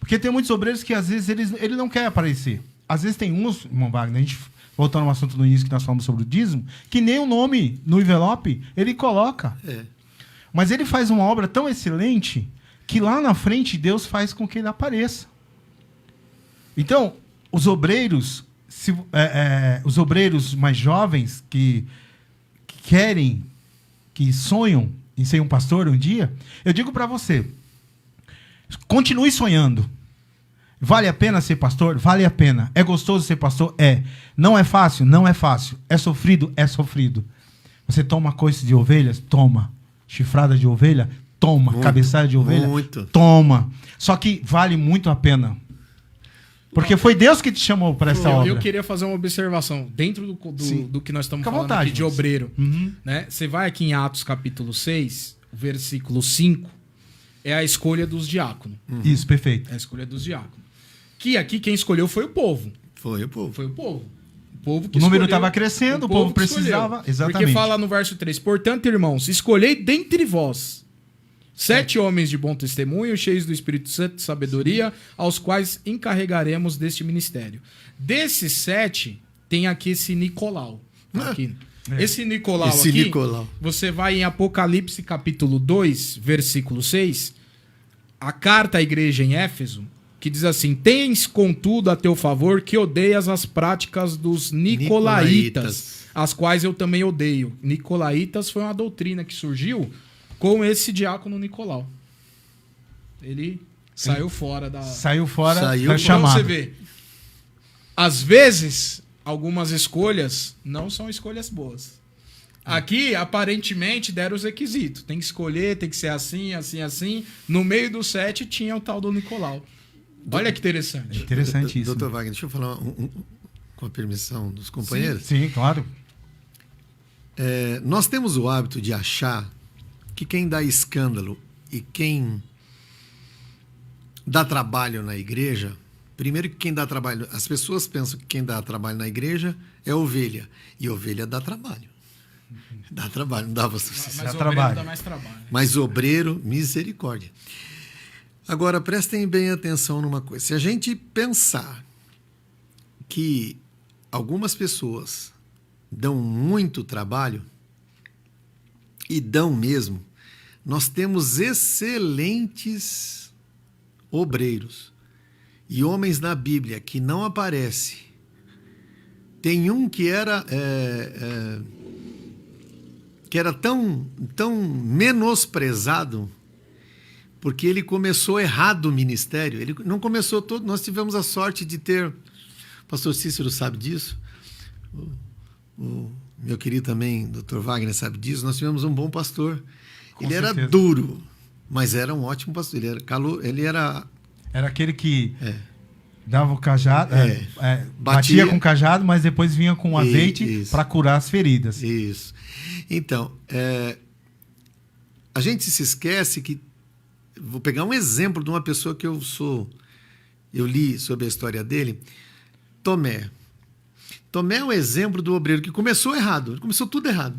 Porque tem muitos obreiros que, às vezes, ele não quer aparecer. Às vezes tem uns, irmão Wagner, a gente, voltando ao assunto no início que nós falamos sobre o dízimo, que nem o nome no envelope ele coloca. Mas ele faz uma obra tão excelente que lá na frente Deus faz com que ele apareça. Então, os obreiros, os obreiros mais jovens que querem, que sonham em ser um pastor um dia, eu digo para você, continue sonhando. Vale a pena ser pastor? Vale a pena. É gostoso ser pastor? É. Não é fácil? Não é fácil. É sofrido? É sofrido. Você toma coice de ovelhas? Toma. Chifrada de ovelha? Toma. Muito, cabeçada de ovelha? Muito. Toma. Só que vale muito a pena. Porque foi Deus que te chamou para essa obra. Eu queria fazer uma observação dentro do que nós estamos falando aqui de obreiro. Né? Você vai aqui em Atos capítulo 6, versículo 5, é a escolha dos diáconos. Isso, perfeito. É a escolha dos diáconos. Que aqui quem escolheu foi o povo. Foi o povo. Foi o povo. O povo que o número estava crescendo, o povo precisava. Exatamente. Porque fala no verso 3, portanto, irmãos, escolhei dentre vós 7 homens de bom testemunho, cheios do Espírito Santo de sabedoria, aos quais encarregaremos deste ministério. Desses 7, tem aqui esse Nicolau. Aqui. Esse Nicolau aqui, você vai em Apocalipse capítulo 2, versículo 6, a carta à igreja em Éfeso, que diz assim, tens contudo a teu favor que odeias as práticas dos Nicolaitas, as quais eu também odeio. Nicolaitas foi uma doutrina que surgiu com esse diácono Nicolau. Ele saiu fora da... Saiu fora da então chamada. Você vê, às vezes, algumas escolhas não são escolhas boas. Aqui, aparentemente, deram os requisitos. Tem que escolher, tem que ser assim, assim, assim. No meio do 7 tinha o tal do Nicolau. Olha que interessante. Interessantíssimo. Doutor Wagner, deixa eu falar com a permissão dos companheiros. Sim, claro. Nós temos o hábito de achar que quem dá escândalo e quem dá trabalho na igreja, primeiro que quem dá trabalho, as pessoas pensam que quem dá trabalho na igreja é ovelha, e ovelha dá trabalho. Dá trabalho, não dá você. Mas Dá o trabalho. obreiro dá mais trabalho. Mas obreiro, misericórdia. Agora, prestem bem atenção numa coisa. Se a gente pensar que algumas pessoas dão muito trabalho, e dão mesmo, nós temos excelentes obreiros e homens na Bíblia que não aparecem. Tem um que era tão menosprezado porque ele começou errado o ministério. Ele não começou todo. Nós tivemos a sorte de ter, o pastor Cícero sabe disso, o meu querido também, Dr. Wagner, sabe disso. Nós tivemos um bom pastor. Com ele certeza. era duro, mas era um ótimo pastor. Ele era Era aquele que dava o cajado, batia batia com o cajado, mas depois vinha com azeite isso. para curar as feridas. Isso. Então, a gente se esquece que... Vou pegar um exemplo de uma pessoa que eu li sobre a história dele. Tomé. Tomé é um exemplo do obreiro que começou errado. Ele começou tudo errado.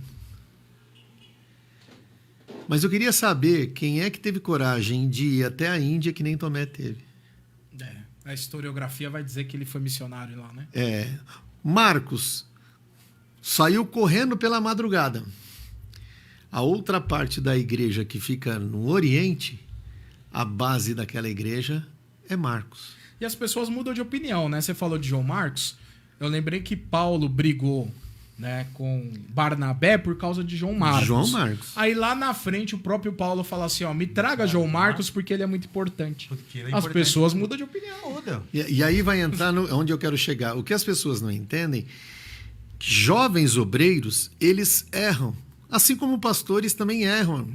Mas eu queria saber quem é que teve coragem de ir até a Índia que nem Tomé teve. A historiografia vai dizer que ele foi missionário lá, né? Marcos saiu correndo pela madrugada. A outra parte da igreja que fica no Oriente, a base daquela igreja é Marcos. E as pessoas mudam de opinião, né? Você falou de João Marcos. Eu lembrei que Paulo brigou, né, com Barnabé por causa de João Marcos. João Marcos. Aí lá na frente o próprio Paulo fala assim, ó, me traga João Marcos porque ele é muito importante. Porque ele é As importante. pessoas mudam de opinião. Muda. E aí vai entrar onde eu quero chegar. O que as pessoas não entendem, que jovens obreiros, eles erram. Assim como pastores também erram.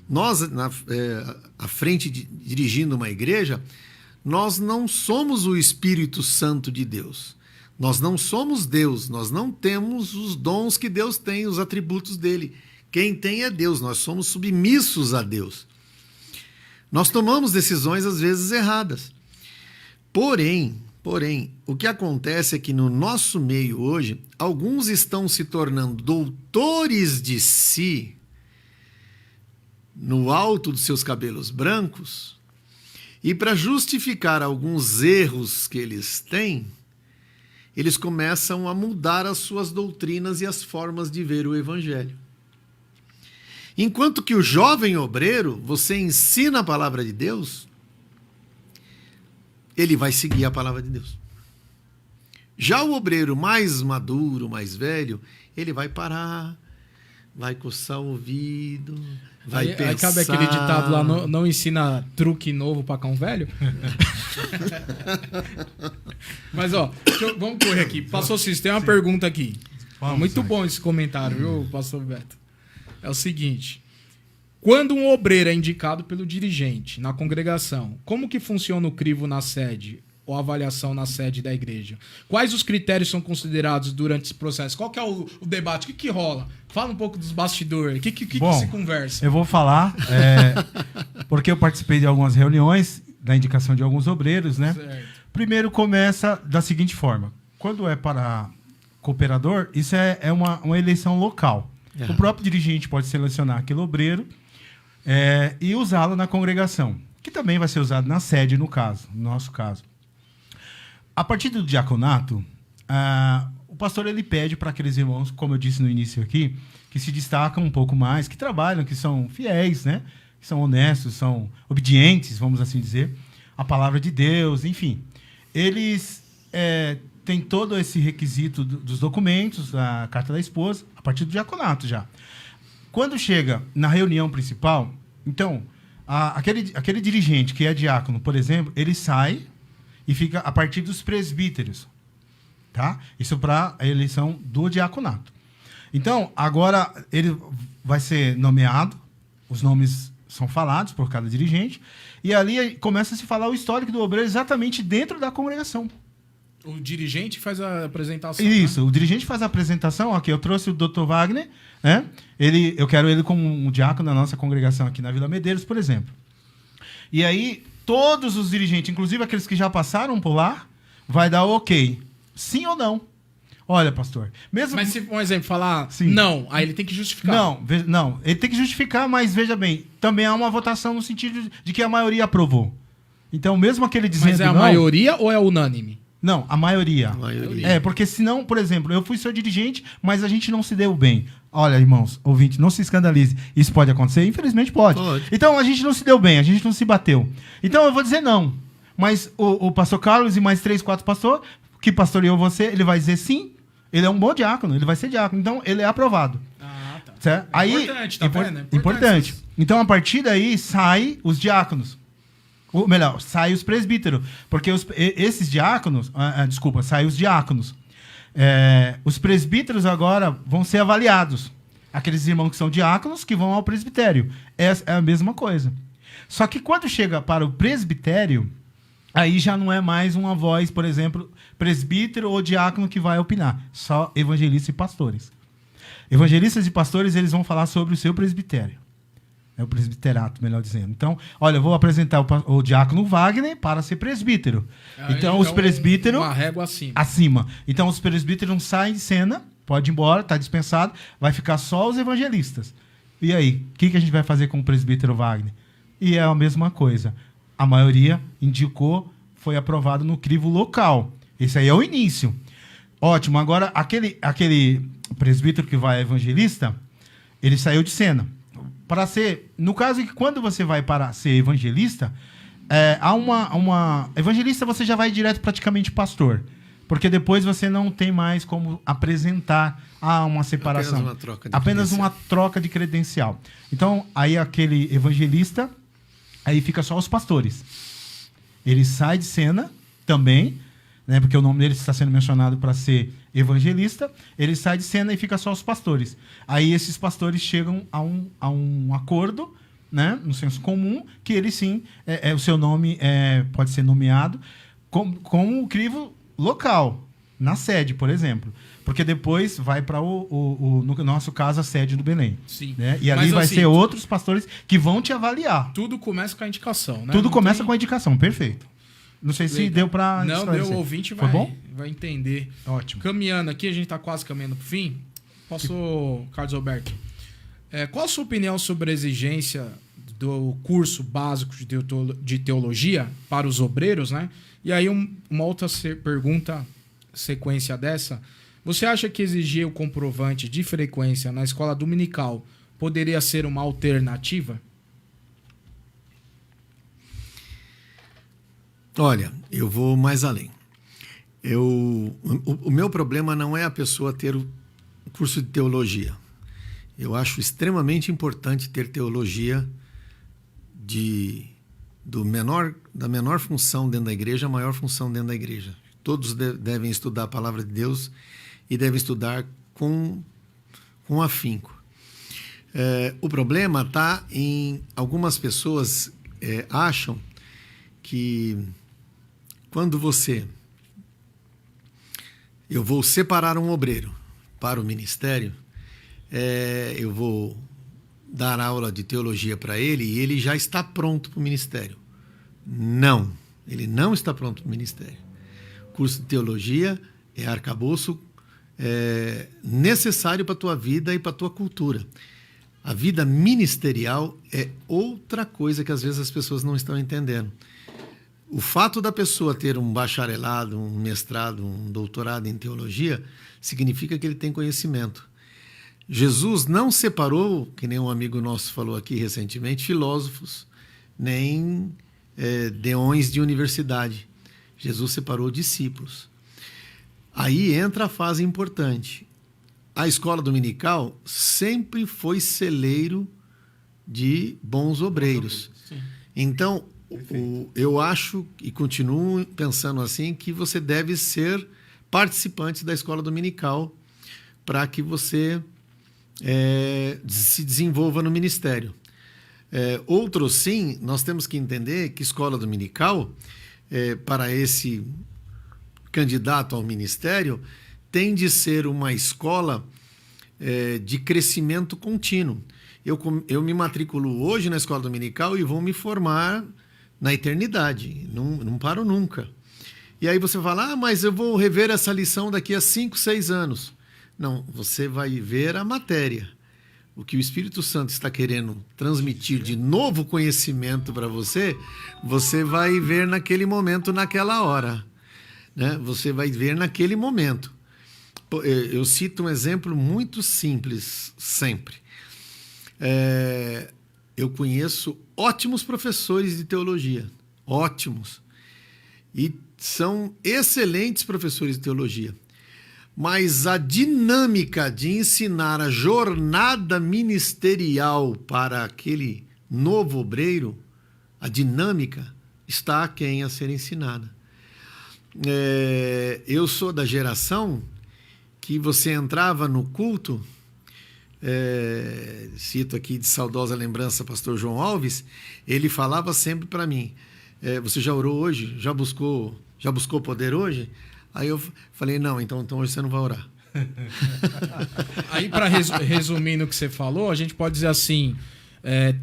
Nós, à frente, dirigindo uma igreja, nós não somos o Espírito Santo de Deus. Nós não somos Deus. Nós não temos os dons que Deus tem, os atributos dele. Quem tem é Deus. Nós somos submissos a Deus. Nós tomamos decisões, às vezes, erradas. Porém, o que acontece é que no nosso meio hoje, alguns estão se tornando doutores de si, no alto dos seus cabelos brancos, e para justificar alguns erros que eles têm, eles começam a mudar as suas doutrinas e as formas de ver o evangelho. Enquanto que o jovem obreiro, você ensina a palavra de Deus, ele vai seguir a palavra de Deus. Já o obreiro mais maduro, mais velho, ele vai parar, vai coçar o ouvido, vai pensar... Aí cabe aquele ditado lá, não ensina truque novo para cão velho? Mas, ó, vamos correr aqui. Pastor Cícero, tem uma pergunta aqui. Vamos, Muito bom esse comentário, viu, pastor Beto? É o seguinte... Quando um obreiro é indicado pelo dirigente na congregação, como que funciona o crivo na sede ou avaliação na sede da igreja? Quais os critérios são considerados durante esse processo? Qual que é o debate? O que rola? Fala um pouco dos bastidores. O que se conversa? Eu vou falar, porque eu participei de algumas reuniões da indicação de alguns obreiros, né? Certo. Primeiro começa da seguinte forma. Quando é para cooperador, isso é uma eleição local. O próprio dirigente pode selecionar aquele obreiro e usá-lo na congregação, que também vai ser usado na sede, no nosso caso. A partir do diaconato, o pastor ele pede para aqueles irmãos, como eu disse no início aqui, que se destacam um pouco mais, que trabalham, que são fiéis, né? Que são honestos, são obedientes, vamos assim dizer, à palavra de Deus, enfim. Eles têm todo esse requisito dos documentos, a carta da esposa, a partir do diaconato já. Quando chega na reunião principal, então, aquele dirigente que é diácono, por exemplo, ele sai e fica a partir dos presbíteros. Tá? Isso para a eleição do diaconato. Então, agora ele vai ser nomeado, os nomes são falados por cada dirigente, e ali começa a se falar o histórico do obreiro exatamente dentro da congregação. O dirigente faz a apresentação. Isso, né? O dirigente faz a apresentação. Aqui, eu trouxe o Dr. Wagner, né? Eu quero ele como um diácono da nossa congregação aqui na Vila Medeiros, por exemplo. E aí, todos os dirigentes, inclusive aqueles que já passaram por lá, vai dar o ok. Sim ou não? Olha, pastor, mesmo... Mas se, um exemplo, falar Sim. não, aí ele tem que justificar. Não, ele tem que justificar, mas veja bem, também há uma votação no sentido de que a maioria aprovou. Então, mesmo aquele dizendo Mas é a não... maioria ou é unânime? Não, a maioria. A maioria. É, porque senão, por exemplo, eu fui seu dirigente, mas a gente não se deu bem. Olha, irmãos, ouvinte, não se escandalize. Isso pode acontecer? Infelizmente pode. Então, a gente não se deu bem, a gente não se bateu. Então, eu vou dizer não. Mas o pastor Carlos e mais 3, 4 pastores, que pastoreou você, ele vai dizer sim. Ele é um bom diácono, ele vai ser diácono. Então, ele é aprovado. Ah, tá. Certo? É importante, tá vendo? É Importante. Então, a partir daí, sai os diáconos. Ou melhor, sai os presbíteros. Porque esses diáconos... sai os diáconos. Os presbíteros agora vão ser avaliados. Aqueles irmãos que são diáconos que vão ao presbitério. É a mesma coisa. Só que quando chega para o presbitério, aí já não é mais uma voz, por exemplo, presbítero ou diácono que vai opinar. Só evangelistas e pastores. Evangelistas e pastores, eles vão falar sobre o seu presbitério. É o presbiterato, melhor dizendo. Então, olha, eu vou apresentar o diácono Wagner para ser presbítero. Então, os presbíteros... Uma régua acima. Acima. Então, os presbíteros não saem de cena, pode ir embora, está dispensado, vai ficar só os evangelistas. E aí, o que a gente vai fazer com o presbítero Wagner? E é a mesma coisa. A maioria indicou, foi aprovado no crivo local. Esse aí é o início. Ótimo. Agora, aquele presbítero que vai evangelista, ele saiu de cena. Para ser, no caso que quando você vai para ser evangelista, há uma evangelista você já vai direto praticamente pastor, porque depois você não tem mais como apresentar uma separação, apenas uma troca de credencial. Então aí aquele evangelista, aí fica só os pastores. Ele sai de cena também, né, porque o nome dele está sendo mencionado para ser evangelista, ele sai de cena e fica só os pastores. Aí esses pastores chegam a um acordo, né, no senso comum, que ele sim, o seu nome pode ser nomeado com o crivo local, na sede, por exemplo. Porque depois vai para no nosso caso, a sede do Belém. Sim. Né? E ali vai ser outros pastores que vão te avaliar. Tudo começa com a indicação, né? Tudo começa com a indicação, perfeito. Não sei se deu para Não, deu, o ouvinte vai entender. Ótimo. Caminhando aqui, a gente está quase caminhando para o fim. Carlos Alberto, qual a sua opinião sobre a exigência do curso básico de teologia para os obreiros, né? E aí uma outra pergunta, sequência dessa. Você acha que exigir o comprovante de frequência na escola dominical poderia ser uma alternativa? Olha, eu vou mais além. O meu problema não é a pessoa ter o curso de teologia. Eu acho extremamente importante ter teologia da menor função dentro da igreja à maior função dentro da igreja. Todos devem estudar a palavra de Deus e devem estudar com afinco. O problema está em algumas pessoas acham que quando eu vou separar um obreiro para o ministério, eu vou dar aula de teologia para ele e ele já está pronto para o ministério. Não, ele não está pronto para o ministério. O curso de teologia é arcabouço necessário para a tua vida e para a tua cultura. A vida ministerial é outra coisa que às vezes as pessoas não estão entendendo. O fato da pessoa ter um bacharelado, um mestrado, um doutorado em teologia, significa que ele tem conhecimento. Jesus não separou, que nem um amigo nosso falou aqui recentemente, filósofos, nem deões de universidade. Jesus separou discípulos. Aí entra a fase importante. A escola dominical sempre foi celeiro de bons obreiros. Então, eu acho e continuo pensando assim que você deve ser participante da escola dominical para que você se desenvolva no ministério. Outro sim, nós temos que entender que escola dominical, para esse candidato ao ministério, tem de ser uma escola de crescimento contínuo. Eu me matriculo hoje na escola dominical e vou me formar na eternidade, não paro nunca. E aí você fala, mas eu vou rever essa lição daqui a 5, 6 anos. Não, você vai ver a matéria. O que o Espírito Santo está querendo transmitir de novo conhecimento para você, você vai ver naquele momento, naquela hora. Né? Você vai ver naquele momento. Eu cito um exemplo muito simples, sempre. Eu conheço ótimos professores de teologia. Ótimos. E são excelentes professores de teologia. Mas a dinâmica de ensinar a jornada ministerial para aquele novo obreiro, a dinâmica está aquém a ser ensinada. Eu sou da geração que você entrava no culto, cito aqui de saudosa lembrança pastor João Alves, ele falava sempre para mim, você já orou hoje? Já buscou poder hoje? Aí eu falei, não, então hoje você não vai orar. Aí, para resumir no que você falou, a gente pode dizer assim,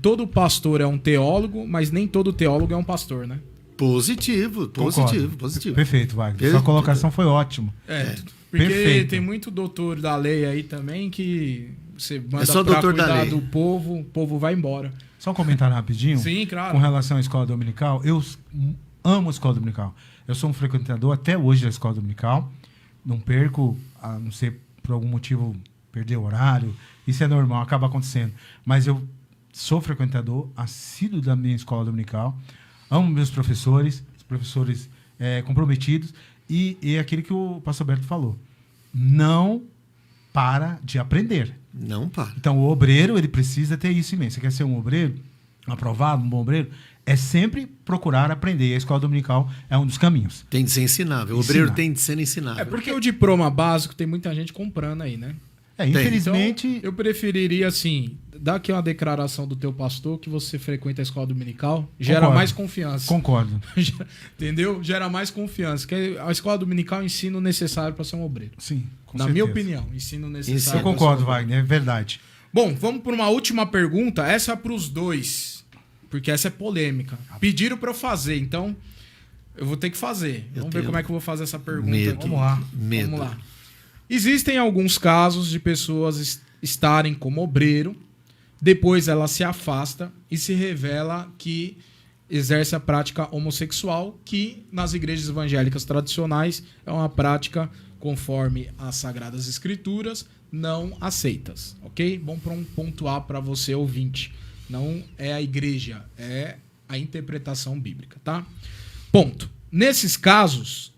todo pastor é um teólogo, mas nem todo teólogo é um pastor, né? Positivo. Perfeito, Wagner. Sua colocação foi ótima. Porque Perfeito. tem muito doutor da lei aí também que você manda só pra doutor da cuidar lei. do povo, o povo vai embora. Só um comentário rapidinho. Sim, claro. Com relação à escola dominical, eu amo a escola dominical. Eu sou um frequentador até hoje da escola dominical. Não perco, a não ser por algum motivo perder o horário. Isso é normal, acaba acontecendo. Mas eu sou frequentador assíduo da minha escola dominical. Amo meus professores comprometidos. E é aquele que o pastor Berto falou. Não para de aprender. Não para. Então, o obreiro, ele precisa ter isso em mente. Você quer ser um obreiro aprovado, um bom obreiro? É sempre procurar aprender. E a escola dominical é um dos caminhos. Tem de ser ensinável. O obreiro tem de ser ensinável. Porque o diploma básico tem muita gente comprando aí, né? Infelizmente... Então, eu preferiria, assim, dar aqui uma declaração do teu pastor que você frequenta a escola dominical. Gera mais confiança. Concordo. Entendeu? Gera mais confiança. Que a escola dominical é o ensino necessário para ser um obreiro. Sim, com Na certeza. minha opinião, ensino necessário. Eu concordo, Wagner. É verdade. Bom, vamos para uma última pergunta. Essa é para os dois, porque essa é polêmica. Pediram para eu fazer, então eu vou ter que fazer. Vamos ver como é que eu vou fazer essa pergunta. Vamos lá. Existem alguns casos de pessoas estarem como obreiro, depois ela se afasta e se revela que exerce a prática homossexual, que nas igrejas evangélicas tradicionais é uma prática, conforme as Sagradas Escrituras, não aceitas, ok? Bom pontuar para você, ouvinte. Não é a igreja, é a interpretação bíblica, tá? Ponto. Nesses casos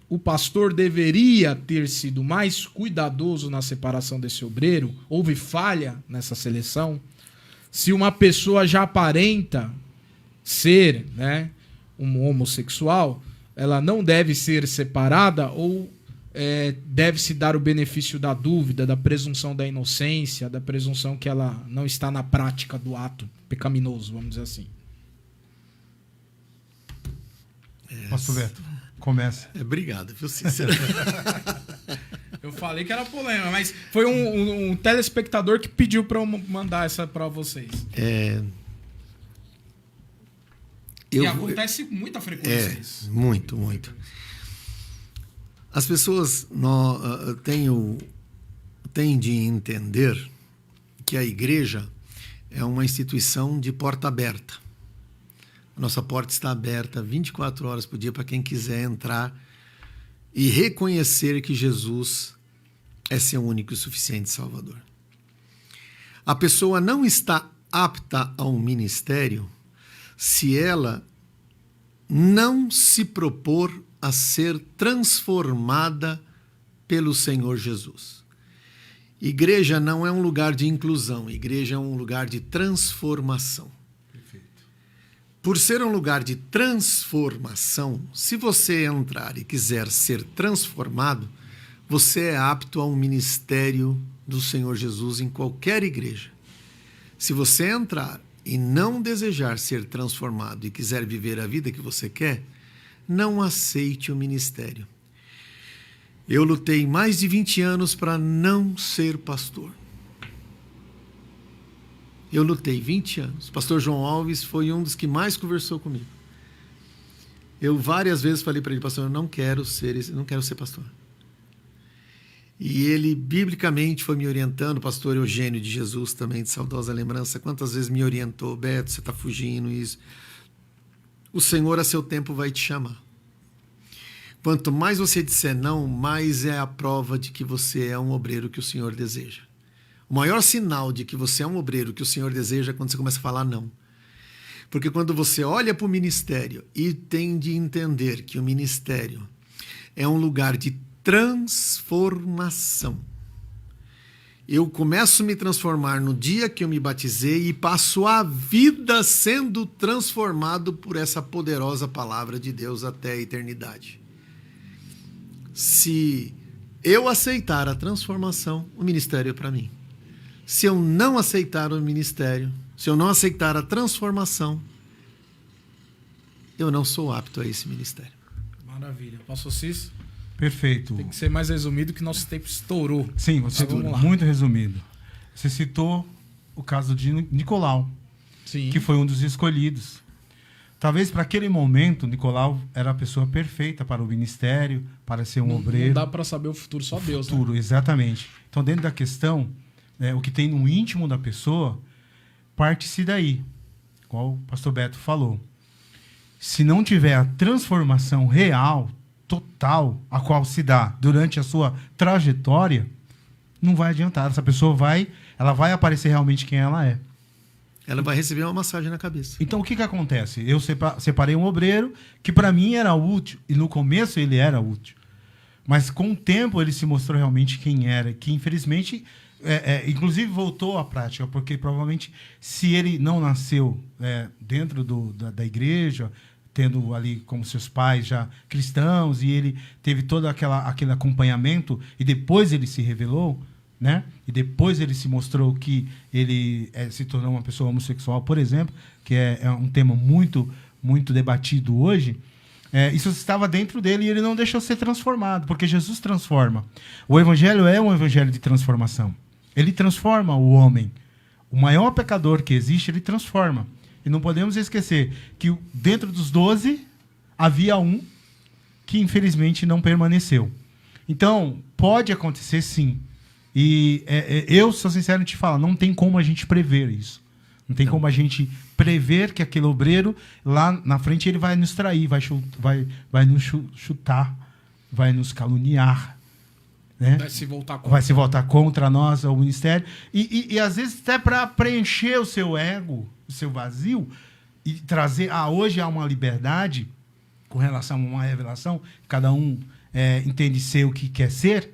o pastor deveria ter sido mais cuidadoso na separação desse obreiro, houve falha nessa seleção, se uma pessoa já aparenta ser, né, um homossexual, ela não deve ser separada ou deve-se dar o benefício da dúvida, da presunção da inocência, da presunção que ela não está na prática do ato pecaminoso, vamos dizer assim. Pastor Beto, começa. Obrigado, viu, Cícero? Eu falei que era polêmica, mas foi um telespectador que pediu para eu mandar essa para vocês. E acontece com muita frequência isso. Muito. As pessoas têm de entender que a igreja é uma instituição de porta aberta. A nossa porta está aberta 24 horas por dia para quem quiser entrar e reconhecer que Jesus é seu único e suficiente Salvador. A pessoa não está apta ao ministério se ela não se propor a ser transformada pelo Senhor Jesus. Igreja não é um lugar de inclusão, igreja é um lugar de transformação. Perfeito. Por ser um lugar de transformação, se você entrar e quiser ser transformado, você é apto ao ministério do Senhor Jesus em qualquer igreja. Se você entrar e não desejar ser transformado e quiser viver a vida que você quer, não aceite o ministério. Eu lutei mais de 20 anos para não ser pastor. Eu lutei 20 anos. O pastor João Alves foi um dos que mais conversou comigo. Eu várias vezes falei para ele, pastor, eu não quero ser pastor. E ele, biblicamente, foi me orientando, o pastor Eugênio de Jesus, também de saudosa lembrança, quantas vezes me orientou, Beto, você está fugindo, isso. O Senhor, a seu tempo, vai te chamar. Quanto mais você disser não, mais é a prova de que você é um obreiro que o Senhor deseja. O maior sinal de que você é um obreiro que o Senhor deseja é quando você começa a falar não. Porque quando você olha para o ministério e tem de entender que o ministério é um lugar de transformação. Eu começo a me transformar no dia que eu me batizei e passo a vida sendo transformado por essa poderosa palavra de Deus até a eternidade. Se eu aceitar a transformação, o ministério é para mim. Se eu não aceitar o ministério, se eu não aceitar a transformação, eu não sou apto a esse ministério. Maravilha. Pastor Cícero? Perfeito. Tem que ser mais resumido que nosso tempo estourou. Sim, você citou muito resumido. Você citou o caso de Nicolau, Sim. que foi um dos escolhidos. Talvez para aquele momento, Nicolau era a pessoa perfeita para o ministério, para ser um obreiro. Não dá para saber o futuro, só Deus. Futuro, né? Exatamente. Então, dentro da questão, o que tem no íntimo da pessoa, parte-se daí, igual o pastor Beto falou. Se não tiver a transformação real, total, a qual se dá durante a sua trajetória, não vai adiantar. Essa pessoa ela vai aparecer realmente quem ela é. Ela vai receber uma massagem na cabeça. Então, o que acontece? Eu separei um obreiro que, para mim, era útil. E, no começo, ele era útil. Mas, com o tempo, ele se mostrou realmente quem era. Que, infelizmente, inclusive, voltou à prática. Porque, provavelmente, se ele não nasceu dentro da igreja, tendo ali como seus pais já cristãos, e ele teve todo aquele acompanhamento, e depois ele se revelou, né? E depois ele se mostrou que ele se tornou uma pessoa homossexual, por exemplo, que é um tema muito, muito debatido hoje. Isso estava dentro dele e ele não deixou ser transformado, porque Jesus transforma. O evangelho é um evangelho de transformação. Ele transforma o homem. O maior pecador que existe, ele transforma. E não podemos esquecer que dentro dos 12 havia um que infelizmente não permaneceu. Então, pode acontecer sim. E eu sou sincero em te falar, não tem como a gente prever isso. Não tem como a gente prever que aquele obreiro lá na frente ele vai nos trair, vai nos chutar, vai nos caluniar. Né? Vai se voltar contra nós, o ministério. E às vezes até para preencher o seu ego, o seu vazio, e trazer... hoje há uma liberdade com relação a uma revelação, cada um entende ser o que quer ser.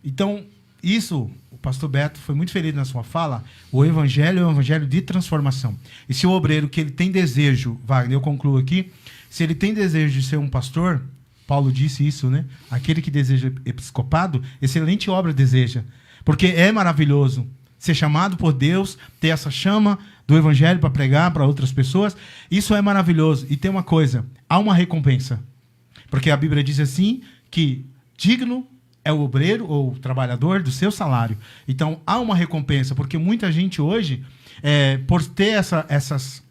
Então, isso, o pastor Beto foi muito feliz na sua fala, o evangelho é um evangelho de transformação. E se o obreiro que ele tem desejo, Wagner, eu concluo aqui, se ele tem desejo de ser um pastor, Paulo disse isso, né? Aquele que deseja episcopado, excelente obra deseja. Porque é maravilhoso ser chamado por Deus, ter essa chama do evangelho para pregar para outras pessoas. Isso é maravilhoso. E tem uma coisa, há uma recompensa. Porque a Bíblia diz assim, que digno é o obreiro ou o trabalhador do seu salário. Então, há uma recompensa, porque muita gente hoje, por ter essas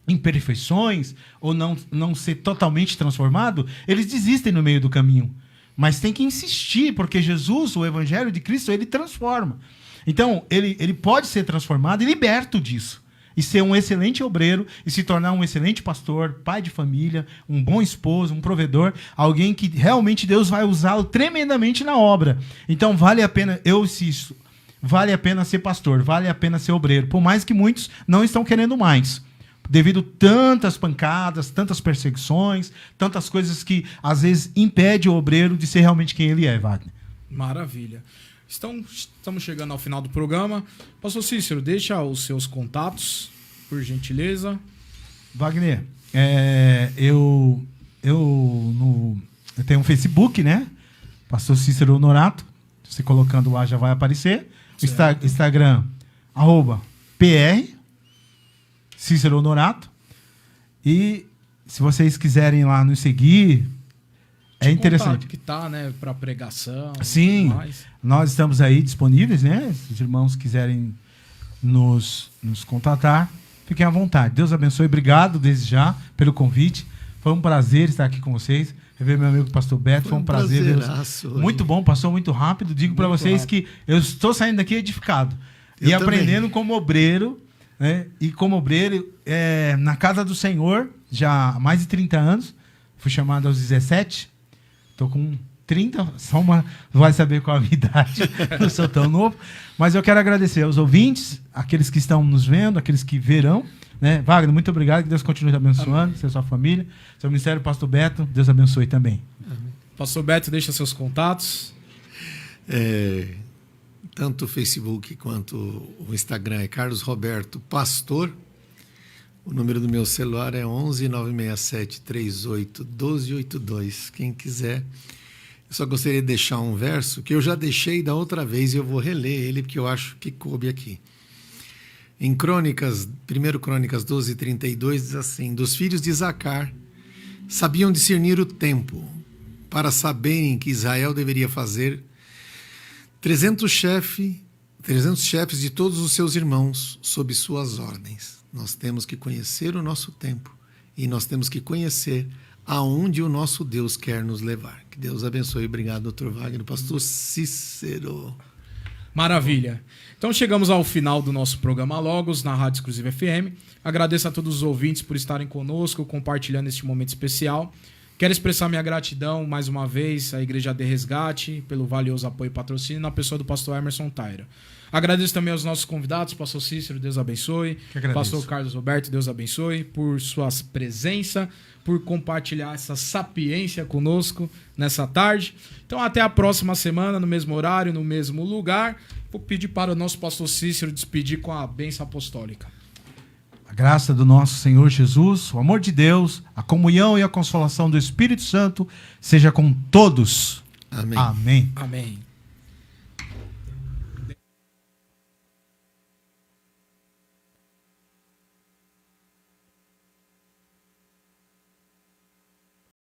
imperfeições ou não ser totalmente transformado, eles desistem no meio do caminho. Mas tem que insistir, porque Jesus, o Evangelho de Cristo, ele transforma. Então, ele pode ser transformado e liberto disso. E ser um excelente obreiro, e se tornar um excelente pastor, pai de família, um bom esposo, um provedor, alguém que realmente Deus vai usá-lo tremendamente na obra. Então, vale a pena, eu insisto, vale a pena ser pastor, vale a pena ser obreiro, por mais que muitos não estão querendo mais. Devido a tantas pancadas, tantas perseguições, tantas coisas que, às vezes, impede o obreiro de ser realmente quem ele é, Wagner. Maravilha. Estamos chegando ao final do programa. Pastor Cícero, deixa os seus contatos, por gentileza. Wagner, eu tenho um Facebook, né? Pastor Cícero Honorato. Você colocando lá já vai aparecer. Instagram, @PR Cícero Honorato. E se vocês quiserem lá nos seguir, é interessante. Que tá, né, para pregação. Sim, nós estamos aí disponíveis, né? Se os irmãos quiserem nos contatar, fiquem à vontade. Deus abençoe. Obrigado desde já pelo convite. Foi um prazer estar aqui com vocês. Rever meu amigo pastor Beto, foi um prazer vê-los. Muito bom, passou muito rápido. Digo para vocês rápido. Que eu estou saindo daqui edificado. Eu e também. Aprendendo como obreiro, né? E como obreiro na casa do Senhor, já há mais de 30 anos. Fui chamado aos 17. Estou com 30, vai saber qual a minha idade, não sou tão novo. Mas eu quero agradecer aos ouvintes, aqueles que estão nos vendo, aqueles que verão. Né? Wagner, muito obrigado, que Deus continue te abençoando, você e sua família, seu ministério, pastor Beto, Deus abençoe também. Amém. Pastor Beto, deixa seus contatos. Tanto o Facebook quanto o Instagram é Carlos Roberto Pastor. O número do meu celular é 11 967 38 1282. Quem quiser. Eu só gostaria de deixar um verso que eu já deixei da outra vez e eu vou reler ele porque eu acho que coube aqui. Em 1 Crônicas 12:32 diz assim: dos filhos de Isacar sabiam discernir o tempo para saberem que Israel deveria fazer 300 chefes de todos os seus irmãos sob suas ordens. Nós temos que conhecer o nosso tempo e nós temos que conhecer aonde o nosso Deus quer nos levar. Que Deus abençoe. Obrigado, Dr. Wagner, pastor Cícero. Maravilha. Então chegamos ao final do nosso programa Logos na Rádio Exclusiva FM. Agradeço a todos os ouvintes por estarem conosco, compartilhando este momento especial. Quero expressar minha gratidão mais uma vez à Igreja de Resgate pelo valioso apoio e patrocínio na pessoa do pastor Emerson Taira. Agradeço também aos nossos convidados, pastor Cícero, Deus abençoe. Pastor Carlos Roberto, Deus abençoe por sua presença, por compartilhar essa sapiência conosco nessa tarde. Então até a próxima semana, no mesmo horário, no mesmo lugar. Vou pedir para o nosso pastor Cícero despedir com a bênção apostólica. A graça do nosso Senhor Jesus, o amor de Deus, a comunhão e a consolação do Espírito Santo seja com todos. Amém. Amém. Amém.